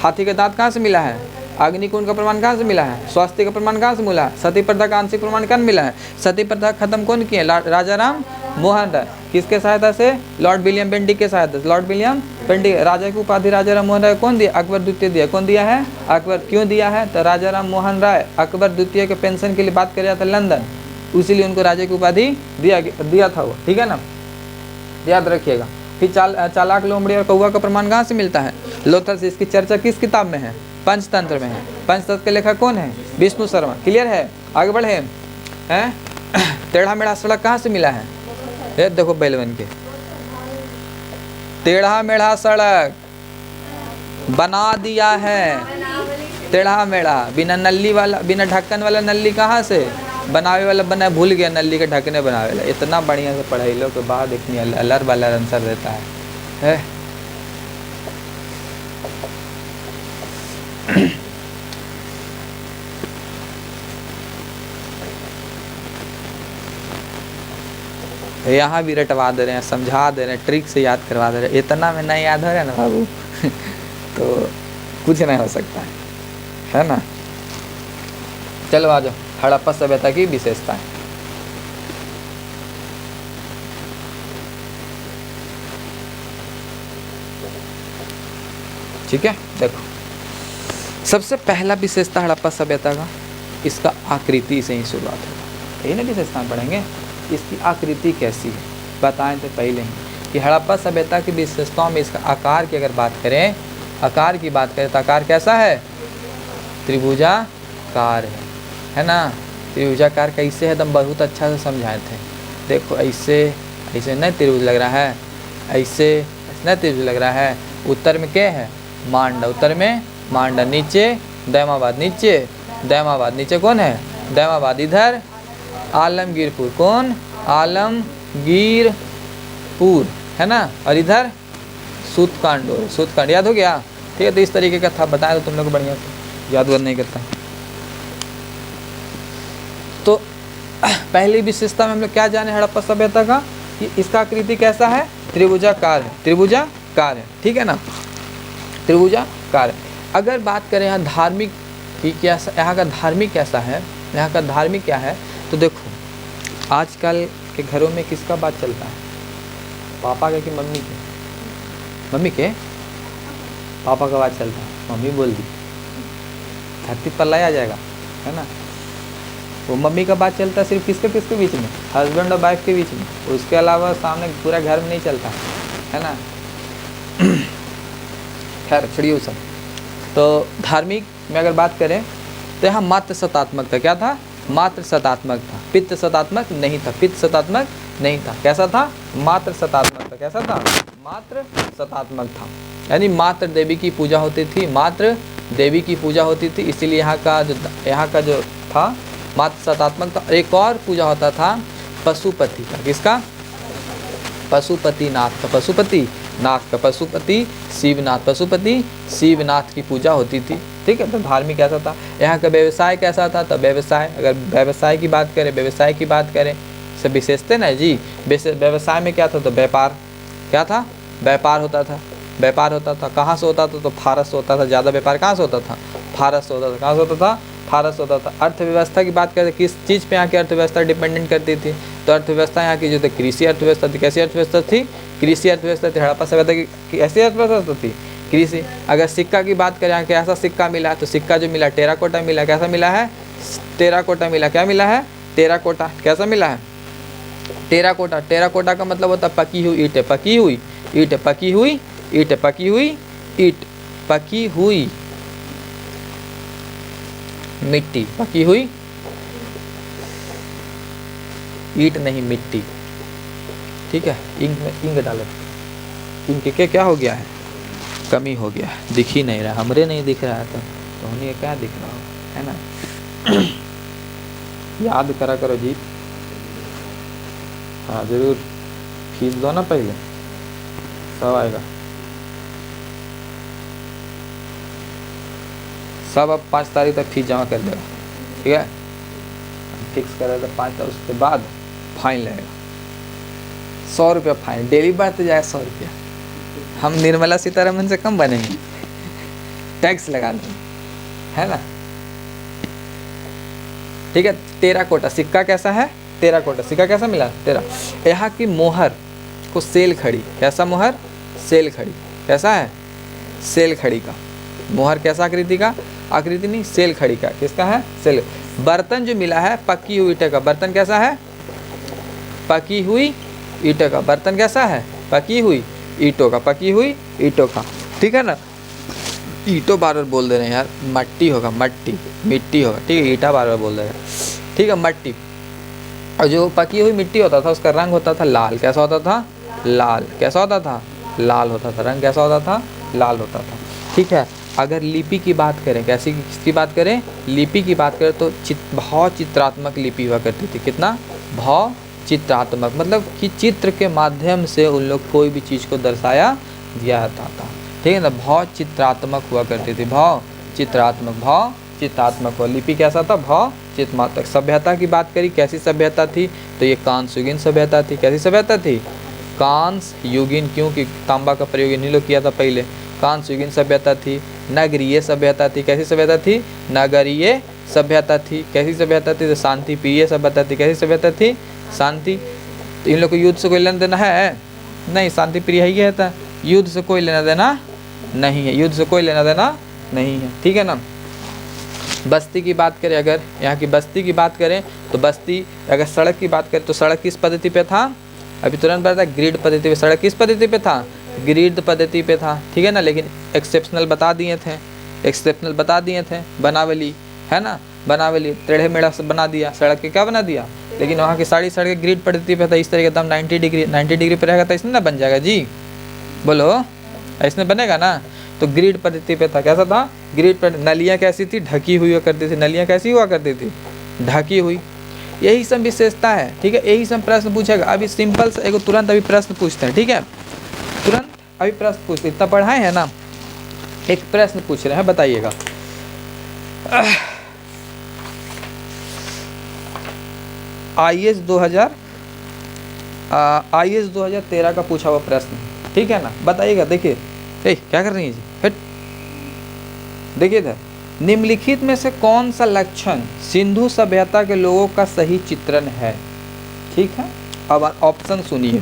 हाथी का दांत कहाँ से मिला है? अग्निकुंड का प्रमाण कहाँ से मिला है? स्वास्थ्य का प्रमाण कहाँ से मिला है? सती प्रथा का आंशिक प्रमाण कहाँ मिला है? सती प्रथा खत्म कौन किए? राजा राम मोहन राय। किसके सहायता से? लॉर्ड विलियम बेंटिक के सहायता से। Lord William Bentinck. राजा की उपाधि राजा राम मोहन राय कौन दिया? अकबर द्वितीय दिया। कौन दिया है? अकबर। क्यों दिया है? तो राजा राम मोहन राय अकबर द्वितीय के पेंशन के लिए बात कर रहा था लंदन, उसीलिए उनको राजा की उपाधि दिया था वो, ठीक है ना? याद रखिएगा। फिर चालाक, लोमड़ी और कौवा का प्रमाण कहाँ से मिलता है? लोथल से। इसकी चर्चा किस किताब में है? पंचतंत्र में है। पंचतंत्र के लेखक कौन है? विष्णु शर्मा। क्लियर है? आगे बढ़े हैं? टेढ़ा मेढ़ा सड़क कहाँ से मिला है? ये देखो बैलवन के टेढ़ा मेढ़ा सड़क बना दिया है। टेढ़ा मेढ़ा बिना नल्ली वाला, बिना ढक्कन वाला नल्ली कहाँ से? बनावे वाला बना, भूल गया नल्ली के ढकने बनावे वाला। इतना बढ़िया से पढ़ाई लो के बाद इतनी अलर वाला आंसर देता है। यहाँ भी रटवा दे रहे हैं, समझा दे रहे हैं, ट्रिक से याद करवा दे रहे हैं। इतना में नहीं याद हो रहा है ना बाबू तो कुछ नहीं हो सकता है ना। चलो आ जाओ, हड़प्पा सभ्यता की विशेषताएं। ठीक है, देखो सबसे पहला विशेषता हड़प्पा सभ्यता का, इसका आकृति से ही शुरुआत होगा। यही ना विशेषताएं पढ़ेंगे, इसकी आकृति कैसी है बताएं तो पहले ही कि हड़प्पा सभ्यता की विशेषताओं में इसका आकार की अगर बात करें, आकार की बात करें तो आकार कैसा है? त्रिभुजाकार है ना। त्रिभुजाकार कैसे है एकदम बहुत अच्छा से समझाए थे। देखो ऐसे ऐसे नहीं त्रिभुज लग रहा है, ऐसे नहीं त्रिभुज लग रहा है। उत्तर में क्या है? मांडा। उत्तर में मांडा, नीचे दैमाबाद, नीचे दैमाबाद, नीचे कौन है? दैमाबाद। इधर आलमगीरपुर, कौन? आलमगीरपुर है ना। और इधर सूतकांड, सूतकांड याद हो गया? ठीक है, तो इस तरीके का था, बताया तो तुम लोग बढ़िया से याद नहीं करता। तो पहली विशेषता में हम लोग क्या जाने हड़प्पा सभ्यता का कि इसका आकृति कैसा है? त्रिभुजाकार है, त्रिभुजाकार है। ठीक है ना, त्रिभुजाकार है। अगर बात करें यहाँ धार्मिक की, क्या यहाँ का धार्मिक कैसा है, यहाँ का धार्मिक क्या है, तो देखो आजकल के घरों में किसका बात चलता है? पापा के कि मम्मी के? मम्मी के, पापा का बात चलता है। मम्मी बोल दी धरती पर लाया जाएगा, है ना। वो मम्मी का बात चलता है सिर्फ किसके किसके बीच में? हस्बैंड और वाइफ के बीच में। उसके अलावा सामने पूरा घर में नहीं चलता है ना। खैर छोड़िए सब। तो धार्मिक में अगर बात करें तो यहाँ मात्र सतात्मक था। क्या था? मात्र सतात्मक था, पित्त सतात्मक नहीं था। पित्त सतात्मक नहीं था। कैसा था? मात्र सतात्मक था। कैसा था? मात्र सतात्मक था, यानी मात्र देवी की पूजा होती थी, मात्र देवी की पूजा होती थी। इसीलिए यहाँ का जो था मात्र सतात्मक था। एक और पूजा होता था पशुपति का। किसका? पशुपति नाथ का। पशुपति नाथ का, पशुपति शिवनाथ, पशुपति शिवनाथ की पूजा होती थी। ठीक है, तो धार्मिक कैसा था? यहाँ का व्यवसाय कैसा था? तो व्यवसाय, अगर व्यवसाय की बात करें, व्यवसाय की बात करें, सब विशेषते ना जी। व्यवसाय में क्या था? तो व्यापार। क्या था? व्यापार होता था। व्यापार होता था। कहाँ से होता था? तो फारस से होता था। ज़्यादा व्यापार कहाँ से होता था? फारस से होता था। कहाँ से होता था? फारस होता था। अर्थव्यवस्था की बात करें, किस चीज़ पे यहाँ की अर्थव्यवस्था डिपेंडेंट करती थी? तो अर्थव्यवस्था यहाँ की जो थी कृषि अर्थव्यवस्था थी। कैसी अर्थव्यवस्था थी? कृषि अर्थव्यवस्था थी। हड़प्पा सभ्यता की ऐसी अर्थव्यवस्था थी, कृषि। अगर सिक्का की बात करें, यहाँ कैसा सिक्का मिला? तो सिक्का जो मिला टेराकोटा मिला। कैसा मिला है? टेराकोटा मिला। क्या मिला है? टेराकोटा। कैसा मिला है? टेराकोटा। टेराकोटा का मतलब होता है पकी हुई ईंट, पकी हुई ईंट, पकी हुई ईंट, पकी हुई ईंट, पकी हुई मिट्टी, पकी हुई ईंट नहीं मिट्टी। ठीक है, इंक में इंक डालो। इंक के क्या हो गया है? कमी हो गया है, दिख ही नहीं रहा। हमरे नहीं दिख रहा था तो उन्हें क्या दिख रहा हो, है ना। याद करा करो जी। हाँ जरूर, फीस दो ना पहले, सब आएगा। सब अब 5 तारीख तक फीस जमा कर देगा। ठीक है, फिक्स कर रहे थे 5 तारीख, उसके बाद फाइन लगेगा। 100 रुपया फाइन, डेली बढ़ते जाए 100 रुपया। हम निर्मला सीतारमन से कम बनेंगे, टैक्स लगा देंगे, है ना। ठीक है, टेराकोटा सिक्का कैसा है? टेराकोटा सिक्का कैसा मिला? टेरा। यहाँ की मोहर को सेल खड़ी। कैसा मोहर? सेल खड़ी। कैसा है? सेल खड़ी का मोहर। कैसा आकृति का? आकृति नहीं, सेल खड़ी का। किसका है? सेल। बर्तन जो मिला है पकी हुई ईंट का। बर्तन कैसा है? पकी हुई ईंट का। बर्तन कैसा है? पकी हुई ईंटों का, पकी हुई ईंटों का। ठीक है ना, ईंटों बार बार बोल दे रहे हैं यार, मट्टी होगा, मट्टी, मिट्टी होगा। ठीक है, ईंटा बार बार बोल दे रहे हैं। ठीक है, मट्टी। और जो पकी हुई मिट्टी होता था उसका रंग होता था लाल। कैसा होता था? लाल। कैसा होता था? लाल होता था। रंग कैसा होता था? लाल होता था। ठीक है, अगर लिपि की बात करें, कैसी किसकी बात करें? लिपि की बात करें तो भाव चित्रात्मक लिपि हुआ करती थी। कितना? भाव चित्रात्मक, मतलब कि चित्र के माध्यम से उन लोग कोई भी चीज़ को दर्शाया जाता था। ठीक है ना, भाव चित्रात्मक हुआ करती थी। भाव चित्रात्मक, भाव चित्रात्मक हुआ। लिपि कैसा था? भाव बातचीत मात्र। सभ्यता की बात करी, कैसी सभ्यता थी, तो ये कांस्य युगीन सभ्यता थी। कैसी सभ्यता थी? कांस्य युगीन, क्योंकि तांबा का प्रयोग इन्हीं लोग किया था पहले। कांस्य युगीन सभ्यता थी। नगरीय सभ्यता थी। कैसी सभ्यता थी? नगरीय सभ्यता थी। कैसी सभ्यता थी? तो शांति प्रिय सभ्यता थी। कैसी सभ्यता थी? शांति। तो इन लोग को युद्ध से कोई लेना देना है नहीं, शांति प्रिय ही है, था युद्ध से कोई लेना देना नहीं है, युद्ध से कोई लेना देना नहीं है, ठीक है ना। बस्ती की बात करें, अगर यहाँ की बस्ती की बात करें तो बस्ती, अगर सड़क की बात करें तो सड़क किस पद्धति पे था? अभी तुरंत बताया ग्रिड पद्धति पे। सड़क किस पद्धति पे था? ग्रिड पद्धति पे था, ठीक है ना। लेकिन एक्सेप्शनल बता दिए थे, एक्सेप्शनल बता दिए थे, बनावली है ना, बनावली टेढ़े मेढ़ा से बना दिया, सड़क के क्या बना दिया। लेकिन वहाँ की सारी सड़कें ग्रिड पद्धति पे था, इस तरह एकदम 90 डिग्री पे रहेगा तो इसमें ना बन जाएगा जी, बोलो ऐसे बनेगा ना। तो ग्रिड पद्धति पे था, कैसा था? ग्रिड पर नलियाँ कैसी थी? ढकी हुई हुआ करती थी। नलियाँ कैसी हुआ करती थी? ढकी हुई। यही सब विशेषता है, ठीक है। यही सब प्रश्न पूछेगा। अभी सिंपल से एक तुरंत अभी प्रश्न पूछते हैं, ठीक है, तुरंत अभी प्रश्न पूछते, इतना पढ़ाए हैं ना। एक प्रश्न पूछ रहे हैं, बताइएगा। IAS 2013 का पूछा हुआ प्रश्न, ठीक है ना। बताइएगा, देखिए क्या कर रही है जी, फिर देखिए इधर, निम्नलिखित में से कौन सा लक्षण सिंधु सभ्यता के लोगों का सही चित्रण है, ठीक है। अब ऑप्शन सुनिए।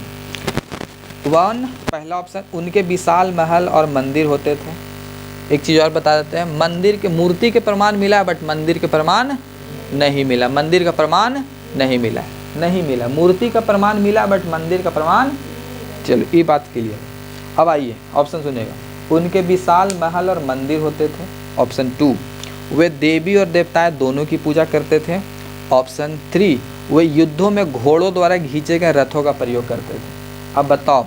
1, पहला ऑप्शन, उनके विशाल महल और मंदिर होते थे। एक चीज़ और बता देते हैं, मंदिर के मूर्ति के प्रमाण मिला बट मंदिर के प्रमाण नहीं मिला। मंदिर का प्रमाण नहीं मिला, नहीं मिला। मूर्ति का प्रमाण मिला बट मंदिर का प्रमाण, चलो ये बात क्लियर है। अब आइए ऑप्शन सुनेगा। उनके विशाल महल और मंदिर होते थे। ऑप्शन 2, वे देवी और देवताएं दोनों की पूजा करते थे। ऑप्शन 3, वे युद्धों में घोड़ों द्वारा खींचे गए रथों का प्रयोग करते थे। अब बताओ,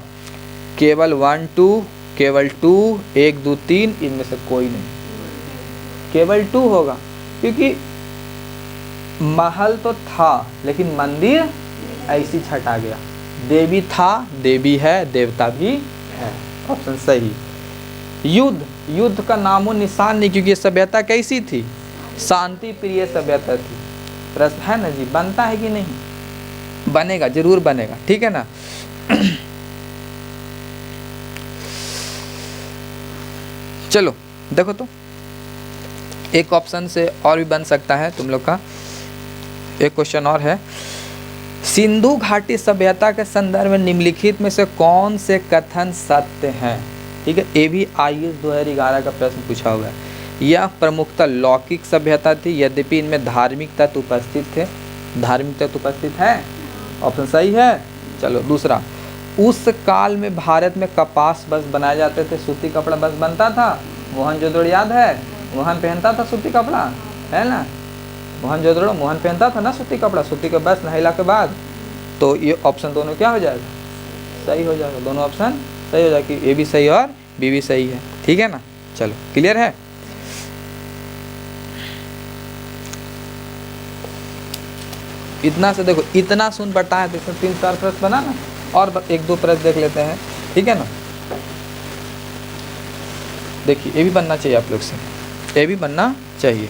केवल 1 2, केवल 2, 1 2 3, इनमें से कोई नहीं, केवल 2 होगा, क्योंकि महल तो था लेकिन मंदिर ऐसी छटा गया। देवी था, देवी है, देवता भी है। ऑप्शन सही। युद्ध, युद्ध का नामो निशान नहीं, क्योंकि ये सभ्यता कैसी थी? शांति प्रिय सभ्यता थी। प्रश्न है ना जी, बनता है कि नहीं? बनेगा, जरूर बनेगा, ठीक है ना। चलो देखो तो, एक ऑप्शन से और भी बन सकता है तुम लोग का। एक क्वेश्चन और है, सिंधु घाटी सभ्यता के संदर्भ में निम्नलिखित में से कौन से कथन सत्य हैं, ठीक है। ये भी IAS 2011 का प्रश्न पूछा हुआ है। यह प्रमुखतः लौकिक सभ्यता थी, यद्यपि इनमें धार्मिक तत्व उपस्थित थे। धार्मिक तत्व उपस्थित है, ऑप्शन सही है। चलो दूसरा, उस काल में भारत में कपास बस बनाए जाते थे, सूती कपड़ा बस बनता था। मोहनजोदड़ो याद है, मोहन पहनता था सूती कपड़ा, है ना। मोहनजोदड़ो मोहन पहनता था ना सूती कपड़ा, सूती के बस नहला के बाद। तो ये ऑप्शन दोनों क्या हो जाएगा? सही हो जाएगा, दोनों ऑप्शन सही हो जाएगा, कि ए भी सही और बी भी सही है, ठीक है ना। चलो क्लियर है। इतना से देखो, इतना सुन पड़ता है तो इसमें 3-4 प्रश्न बना ना, और 1-2 प्रश्न देख लेते हैं, ठीक है ना। देखिए ये भी बनना चाहिए आप लोग से, ये भी बनना चाहिए।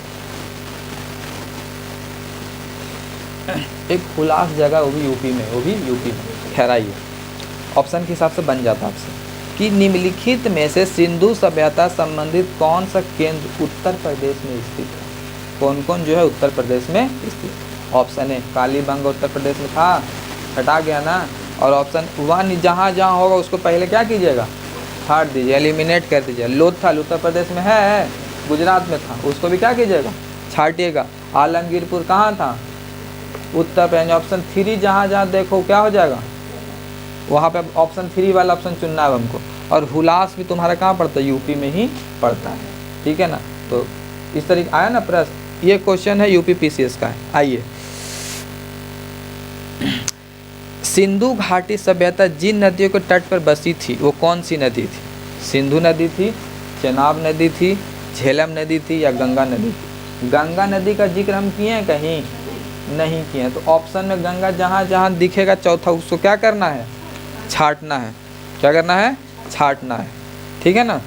एक खुलास जगह, वो भी यूपी में, वो भी यूपी में, ठहराइए। ऑप्शन के हिसाब से बन जाता आपसे कि निम्नलिखित में से सिंधु सभ्यता संबंधित कौन सा केंद्र उत्तर प्रदेश में स्थित है। कौन कौन जो है उत्तर प्रदेश में स्थित। ऑप्शन ए, कालीबंगा उत्तर प्रदेश में था, हटा गया ना। और ऑप्शन 1, जहाँ जहाँ होगा उसको पहले क्या कीजिएगा? हटा दीजिए, एलिमिनेट कर दीजिए। लोथल उत्तर प्रदेश में है, गुजरात में था, उसको भी क्या कीजिएगा? छाटिएगा। आलमगीरपुर कहाँ था? उत्तर प्रदेश। ऑप्शन 3 जहाँ जहाँ देखो क्या हो जाएगा? वहाँ पे ऑप्शन 3 वाला ऑप्शन चुनना है हमको। और हुलास भी तुम्हारा कहाँ पड़ता है? यूपी में ही पड़ता है, ठीक है ना। तो इस तरीके आया ना प्रश्न। ये क्वेश्चन है यूपी PCS का है। आइए, सिंधु घाटी सभ्यता जिन नदियों के तट पर बसी थी वो कौन सी नदी थी? सिंधु नदी थी, चेनाब नदी थी, झेलम नदी थी, या गंगा नदी थी? गंगा नदी का जिक्र हम किए हैं कहीं? नहीं किए। तो ऑप्शन में गंगा जहाँ जहाँ दिखेगा चौथा, उसको क्या करना है? छाटना है। क्या करना है? छाटना है, ठीक है ना।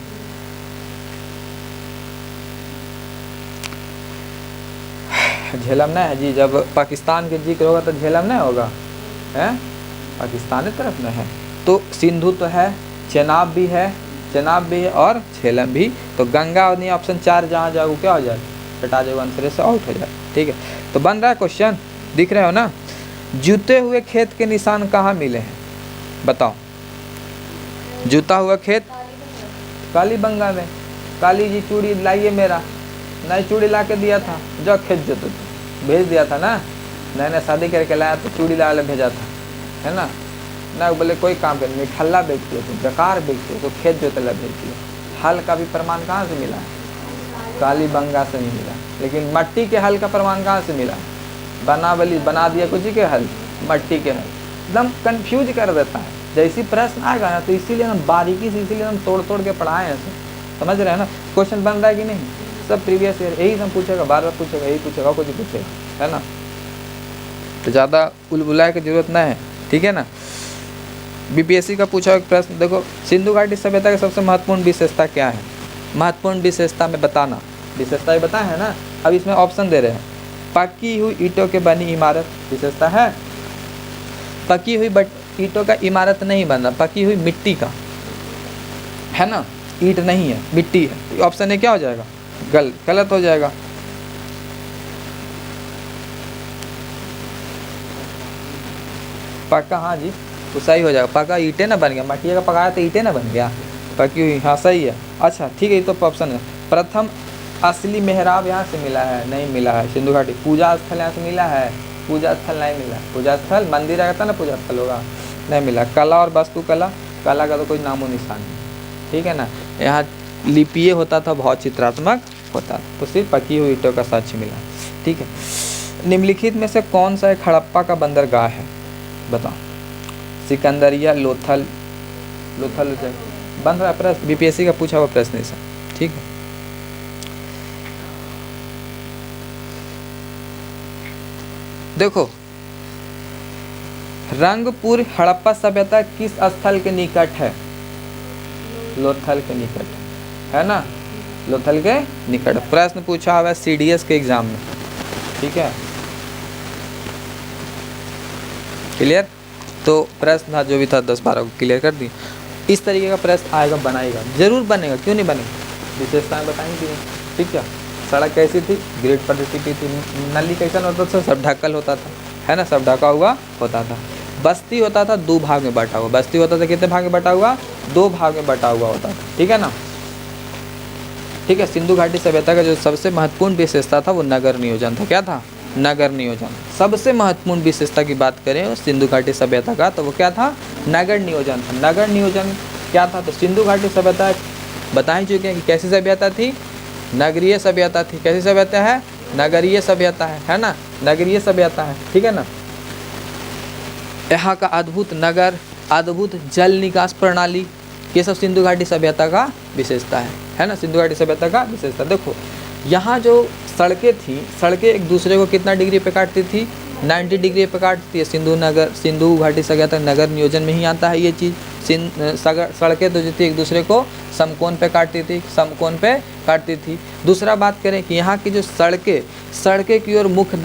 झेलम नहीं है जी, जब पाकिस्तान के जिक्र होगा तो झेलम नहीं होगा, है पाकिस्तान की तरफ में है। तो सिंधु तो है, चेनाब भी है, चेनाब भी है और झेलम भी। तो गंगा और नहीं, ऑप्शन 4 जहाँ जाओ क्या हो जाए, कटा जाएगा, आंसर से आउट हो जाए। ठीक है, तो बन रहा है क्वेश्चन, दिख रहे हो ना। जूते हुए खेत के निशान कहाँ मिले हैं, बताओ। जूता हुआ खेत कालीबंगा में। काली जी चूड़ी लाइए मेरा, नई चूड़ी ला के दिया था, जो खेत जोते थे भेज दिया था ना, नए शादी करके लाया तो चूड़ी ला भेजा था, है ना। ना बोले कोई काम कर, निठल्ला बेचती हो तो बेकार बेचती हो तो खेत जोते ला भेजती हो। हल का भी प्रमाण कहाँ से मिला, कालीबंगा से नहीं मिला। लेकिन मट्टी के हल का प्रमाण कहाँ से मिला, बनावली बना दिया कुछ के हल, मट्टी के हल। एकदम कंफ्यूज कर देता है। जैसी प्रश्न आएगा ना तो इसीलिए हम बारीकी से, इसीलिए हम तोड़ तोड़ के पढ़ाए हैं, समझ रहे हैं ना। क्वेश्चन बन रहा है कि नहीं, सब प्रीवियस ईयर यही हम पूछेगा, बार बार पूछेगा, यही पूछेगा, कुछ पूछेगा, है ना। तो ज़्यादा उलबुलाए की जरूरत नहीं है, ठीक है ना। बीपीएससी का पूछा एक प्रश्न देखो, सिंधु घाटी सभ्यता की सबसे महत्वपूर्ण विशेषता क्या है। महत्वपूर्ण विशेषता में बताना, विशेषता ही बताए है ना। अब इसमें ऑप्शन दे रहे हैं, पकी हुई ईंटों के बनी इमारत विशेषता है। पकी हुई ईंटों का इमारत नहीं बना, पकी हुई मिट्टी का, है ना, ईंट नहीं है मिट्टी है। ऑप्शन ए क्या हो जाएगा, गलत हो जाएगा। पक्का, हाँ जी तो सही हो जाएगा। पक्का ईंटें ना बन गया, मटिया का पकाया तो ईंटें ना बन गया, पकी हुई, हाँ सही है। अच्छा ठीक है, ये तो ऑप्शन है। प्रथम असली मेहराब यहाँ से मिला है, नहीं मिला है। सिंधु घाटी पूजा स्थल यहाँ से मिला है, पूजा स्थल नहीं मिला। पूजा स्थल मंदिर रहता ना, पूजा स्थल होगा, नहीं मिला। कला और वास्तुकला, कला का तो कोई नामो निशान नहीं, ठीक है ना। यहाँ लिपिये होता था, बहुत चित्रात्मक होता था, तो सिर्फ पकी हुई ईंटों का साक्ष्य मिला, ठीक है। निम्नलिखित में से कौन सा एक हड़प्पा का बंदरगाह है, बताओ। सिकंदरिया, लोथल बन रहा है प्रश्न, बीपीएससी का पूछा हुआ प्रश्न है, ठीक है। देखो, रंगपुर हड़प्पा सभ्यता किस स्थल के निकट है, लोथल के निकट है ना, लोथल के निकट। प्रश्न पूछा हुआ है सीडीएस के एग्जाम में, ठीक है, क्लियर। तो प्रश्न था जो भी था 10-12 को क्लियर कर दी। इस तरीके का प्रश्न आएगा, बनाएगा, जरूर बनेगा, क्यों नहीं बनेगा। विशेषताएं बताएंगे, ठीक है। सड़क कैसी थी, ग्रेड पद्धति थी। नली कैसा होता था, सब ढकल होता था, है ना, सब ढका हुआ होता था। बस्ती होता था 2 भाग में बटा हुआ, बस्ती होता था कितने भाग में बटा हुआ, 2 भाग में बटा हुआ होता था, ठीक है ना, ठीक है। सिंधु घाटी सभ्यता का जो सबसे महत्वपूर्ण विशेषता था वो नगर नियोजन था। क्या था, नगर नियोजन। सबसे महत्वपूर्ण विशेषता की बात करें सिंधु घाटी सभ्यता का, तो वो क्या था, नगर नियोजन था। नगर नियोजन क्या था, तो सिंधु घाटी सभ्यता बता ही चुके हैं कि कैसी सभ्यता थी, नगरीय सभ्यता थी। कैसी सभ्यता है, नगरीय सभ्यता है ना, नगरीय सभ्यता है, ठीक है ना। यहाँ का अद्भुत नगर, अद्भुत जल निकास प्रणाली, ये सब सिंधु घाटी सभ्यता का विशेषता है ना, सिंधु घाटी सभ्यता का विशेषता। देखो यहाँ जो सड़कें थी, सड़कें एक दूसरे को कितना डिग्री पे काटती थी, 90 डिग्री पे काटती है। सिंधु घाटी सभ्यता नगर नियोजन में ही आता है ये चीज़। सड़कें तो जो थी एक दूसरे को समकोण पे काटती थी, समकोण पे काटती थी। दूसरा बात करें कि यहाँ की जो सड़कें की ओर मुख्य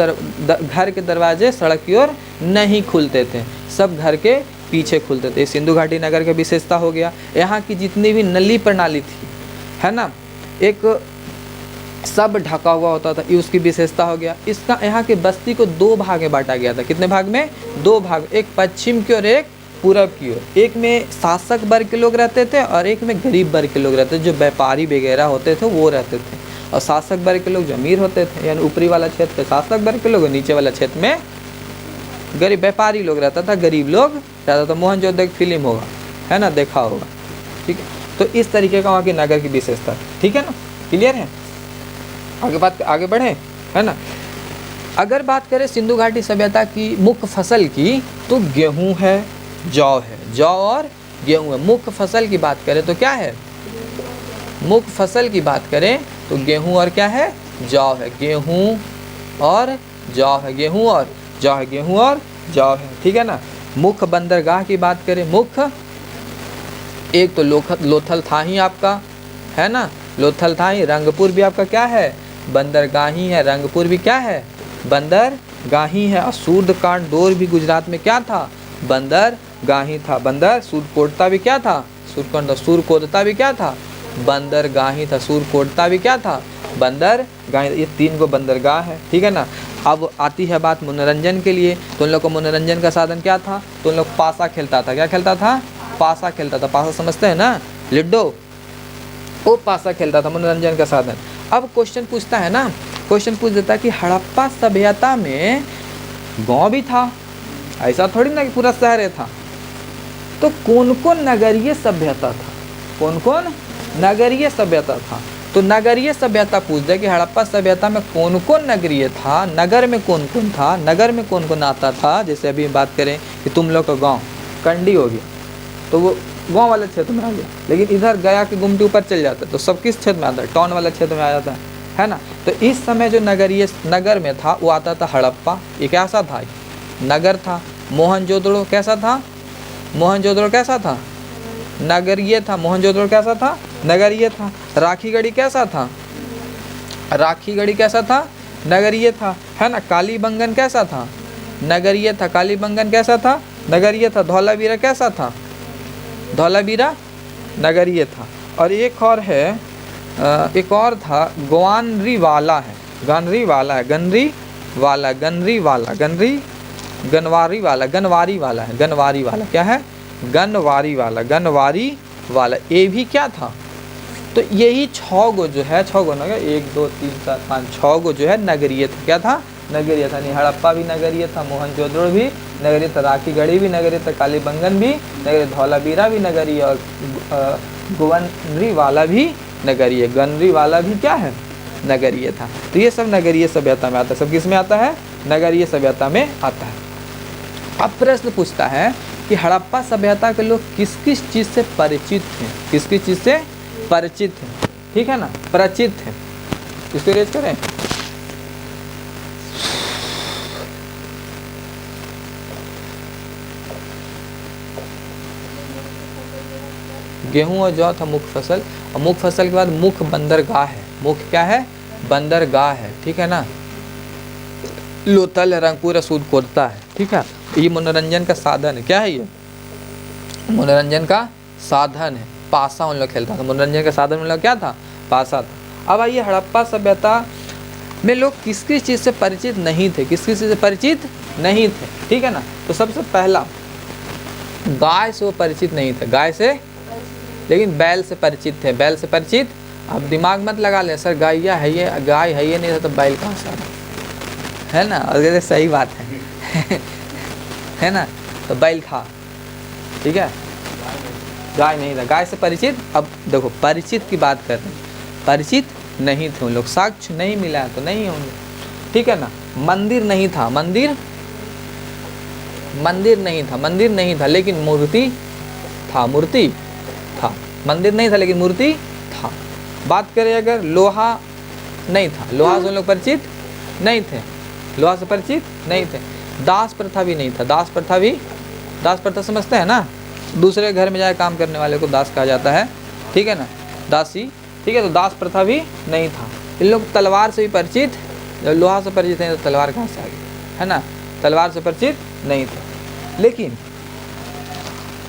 घर के दरवाजे सड़क की ओर नहीं खुलते थे, सब घर के पीछे खुलते थे। सिंधु घाटी नगर की विशेषता हो गया। यहाँ की जितनी भी नली प्रणाली थी, है ना, एक सब ढका हुआ होता था, ये उसकी विशेषता हो गया। इसका यहाँ के बस्ती को 2 भाग में बांटा गया था। कितने भाग में, 2 भाग, एक पश्चिम की ओर, एक पूरब की ओर। एक में शासक वर्ग के लोग रहते थे और एक में गरीब वर्ग के लोग रहते थे, जो व्यापारी वगैरह होते थे वो रहते थे। और शासक वर्ग के लोग जो अमीर होते थे, यानी ऊपरी वाला क्षेत्र पे शासक वर्ग के लोग, नीचे वाला क्षेत्र में गरीब व्यापारी लोग रहता था, गरीब लोग रहता था। मोहनजोदड़ो फिल्म होगा, है ना, देखा होगा, ठीक है। तो इस तरीके का वहाँ की नगर की विशेषता, ठीक है ना, क्लियर है। आगे बढ़े, है ना। अगर बात करें सिंधु घाटी सभ्यता की मुख्य फसल की, तो गेहूं है, जौ है, जौ और गेहूं है। मुख्य फसल की बात करें तो क्या है, मुख्य फसल की बात करें तो गेहूं और क्या है, जौ है। गेहूं और जौ है, गेहूं और जौ है, गेहूं और जौ है, ठीक है ना। मुख्य बंदरगाह की बात करें, मुख्य एक तो लोथल था ही आपका, है ना, लोथल था ही। रंगपुर भी आपका क्या है, बंदरगाह ही है। रंगपुर भी क्या है, बंदरगाही है। और सूर्यकांड दौर भी गुजरात में क्या था, बंदरगाही था। बंदर सूर्यकोटता भी क्या था, सूर्यकोटता भी क्या था, बंदरगाही था। सूर्यकोटता भी क्या था, बंदरगाही। ये 3 को बंदरगाह है, ठीक है ना। अब आती है बात मनोरंजन के लिए, तो उन लोग को मनोरंजन का साधन क्या था, तो उन लोग पासा खेलता था। क्या खेलता था, पासा खेलता था। पासा समझते हैं ना, लिड्डो, वो पासा खेलता था, मनोरंजन का साधन। अब क्वेश्चन पूछता है ना, क्वेश्चन पूछ देता है कि हड़प्पा सभ्यता में गांव भी था, ऐसा थोड़ी ना कि पूरा शहर था। तो कौन कौन नगरीय सभ्यता था, कौन कौन नगरीय सभ्यता था। तो नगरीय सभ्यता पूछ दे कि हड़प्पा सभ्यता में कौन कौन नगरीय था, नगर में कौन कौन था, नगर में कौन कौन आता था। जैसे अभी बात करें कि तुम लोग का गाँव कंडी हो गया, तो वो गांव वाले क्षेत्र में आ गया। लेकिन इधर गया कि गुमटी ऊपर चल जाता है, तो सब किस क्षेत्र में आता है, टाउन वाले क्षेत्र में आ जाता है ना। तो इस समय जो नगरीय नगर में था वो आता था हड़प्पा। ये कैसा था, नगर था। मोहनजोदड़ो कैसा था, मोहनजोदड़ो कैसा था, नगरीय था। मोहनजोदड़ो कैसा था, नगरीय था। राखीगढ़ी कैसा था, राखीगढ़ी कैसा था, नगरीय था, है ना। कालीबंगन कैसा था, नगरीय था। कालीबंगन कैसा था, नगरीय था। धौलावीरा कैसा था, धौलावीरा नगरीय था। और एक और है, एक और था ग्वानरीवाला है, गनरीवाला है, गनरीवाला, गनरीवाला, गनवारी वाला, गनवारी वाला है, गनवारी वाला क्या है, गनवारी वाला, गनवारी वाला। ये भी क्या था, तो यही 6 गो जो है, 6 गो ना, 1 2 3 4 5 6 गो जो है नगरीय था। क्या था, नगरीय था। नहीं, हड़प्पा भी नगरीय था, मोहनजोदड़ो भी नगरीय था, राखीगढ़ी भी नगरीय था, कालीबंगन भी नगरीय, धौलावीरा भी नगरीय, और गनरीवाला भी नगरीय। गनरीवाला भी क्या है, नगरीय था। तो ये सब नगरीय सभ्यता में आता है। सब किस में आता है, नगरीय सभ्यता में आता है। अब प्रश्न पूछता है कि हड़प्पा सभ्यता के लोग किस किस चीज़ से परिचित हैं, किस किस चीज़ से परिचित हैं, ठीक है ना, परिचित हैं। इसको रेज करें। गेहूं और जौ था मुख्य फसल, और मुख्य फसल के बाद मुख्य बंदरगाह है। मुख्य क्या है, बंदरगाह है, ठीक है ना। लोथल, रंगपुर, सूर्यकोटता है, ठीक है। ये मनोरंजन का साधन है। क्या है ये, मनोरंजन का साधन है। पासा उन लोग खेलता था, मनोरंजन का साधन उन लोग क्या था, पासा था। अब आइए हड़प्पा सभ्यता में लोग किस किस चीज़ से परिचित नहीं थे, किस किस चीज़ से परिचित नहीं थे, ठीक है ना। तो सबसे पहला गाय से वो परिचित नहीं थे, गाय से, लेकिन बैल से परिचित थे, बैल से परिचित। अब दिमाग मत लगा ले सर गाय है ये, गाय है ये नहीं था तो बैल कहाँ से आ रहा है ना। और ये सही बात है है ना। तो बैल था, ठीक है, गाय नहीं था, गाय से परिचित। अब देखो परिचित की बात कर रहे हैं, परिचित नहीं थे उन लोग, साक्ष्य नहीं मिला तो नहीं होंगे, ठीक है ना। मंदिर नहीं था, मंदिर नहीं था, मंदिर नहीं था, लेकिन मूर्ति था, मूर्ति था। मंदिर नहीं था लेकिन मूर्ति था। बात करें अगर लोहा नहीं था, लोहा से उन लोग परिचित नहीं थे, लोहा से परिचित नहीं थे। दास प्रथा भी नहीं था, दास प्रथा भी, दास प्रथा समझते हैं ना, दूसरे घर में जाए काम करने वाले को दास कहा जाता है, ठीक है ना, दासी, ठीक है। तो दास प्रथा भी नहीं था। इन लोग तलवार से भी परिचित, लोहा से परिचित नहीं तो तलवार कहाँ से आ गई, है ना, तलवार से परिचित नहीं थे। लेकिन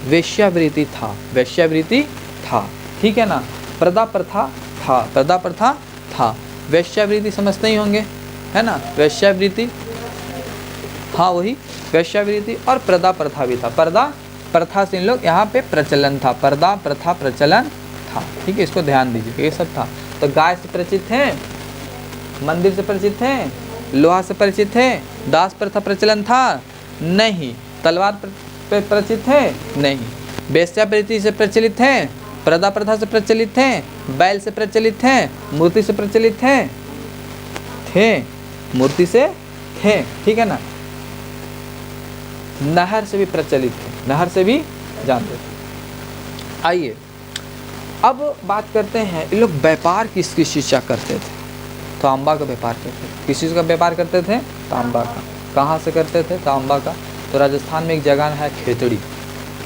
वेश्यावृत्ति था, वेश्यावृत्ति था, ठीक है ना। प्रदा प्रथा था, प्रदा प्रथा था। वेश्यावृत्ति समझते ही होंगे, है ना, वेश्यावृत्ति, हाँ वही वेश्यावृत्ति। और प्रदा प्रथा भी था, प्रदा प्रथा से इन लोग यहाँ पे प्रचलन था, प्रदा प्रथा प्रचलन था, ठीक है। इसको ध्यान दीजिए, ये सब था। तो गाय से परिचित हैं, मंदिर से परिचित हैं, लोहा से परिचित हैं, दास प्रथा प्रचलन था नहीं, तलवार पे परिचित है नहीं, वेश्यावृत्ति से प्रचलित हैं, प्रदा प्रथा से प्रचलित हैं, बैल से प्रचलित हैं, मूर्ति से प्रचलित हैं, थे, मूर्ति से थे, ठीक है ना। नहर से भी प्रचलित थे, नहर से भी जानते थे। आइए अब बात करते हैं इन लोग व्यापार किसकी शिक्षा करते थे। तांबा का व्यापार करते थे। किस चीज़ का व्यापार करते थे, तांबा का। कहाँ से करते थे, तांबा का। तो राजस्थान में एक जगह है खेतड़ी,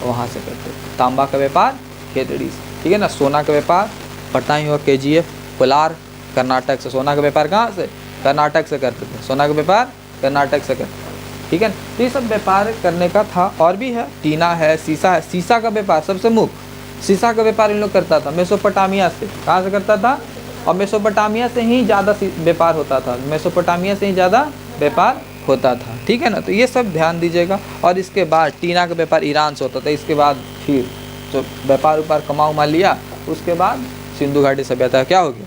वहाँ से करते थे तांबा का व्यापार, खेतड़ी से, ठीक है ना। सोना का व्यापार पटना ही हुआ, KGF, कोलार, कर्नाटक से। सोना का व्यापार कहाँ से, कर्नाटक से करते थे, सोना का व्यापार कर्नाटक से करते, ठीक है। तो ये सब व्यापार करने का था। और भी है, टीना है, सीसा है। सीसा का व्यापार सबसे मुख्य, सीसा का व्यापार इन लोग करता था मेसोपोटामिया से। कहाँ से करता था? और मेसोपोटामिया से ही ज़्यादा व्यापार होता था, मेसोपोटामिया से ही ज़्यादा व्यापार होता था, ठीक है ना। तो ये सब ध्यान दीजिएगा। और इसके बाद टीना का व्यापार ईरान से होता था। इसके बाद फिर जो व्यापार कमा उमा लिया, उसके बाद सिंधु घाटी सभ्यता क्या हो गया?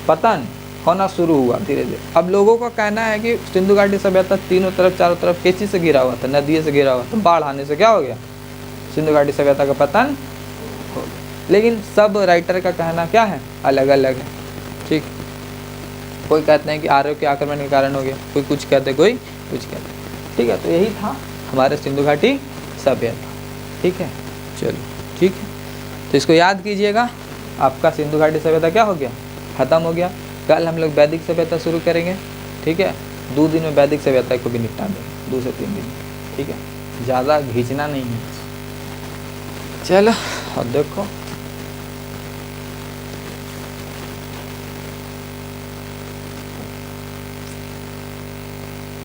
पतन होना शुरू हुआ धीरे धीरे। अब लोगों का कहना है कि सिंधु घाटी सभ्यता तीनों तरफ चारों तरफ किस चीज़ से घिरा हुआ था? नदियों से घिरा हुआ था। बाढ़ आने से क्या हो गया? सिंधु घाटी सभ्यता का पतन हो गया। लेकिन सब राइटर का कहना क्या है? अलग अलग है, ठीक। कोई कहते हैं कि आर्यों के आक्रमण के कारण हो गया, कोई कुछ कहते, कोई कुछ कहते, ठीक है। तो यही था हमारे सिंधु घाटी सभ्यता, ठीक है। चलो ठीक है, तो इसको याद कीजिएगा। आपका सिंधु घाटी सभ्यता क्या हो गया? खत्म हो गया। कल हम लोग वैदिक सभ्यता शुरू करेंगे, ठीक है। 2 दिन में वैदिक सभ्यता को भी निपटा देंगे, 2 से 3 दिन, ठीक है। ज़्यादा खींचना नहीं है। चलो अब देखो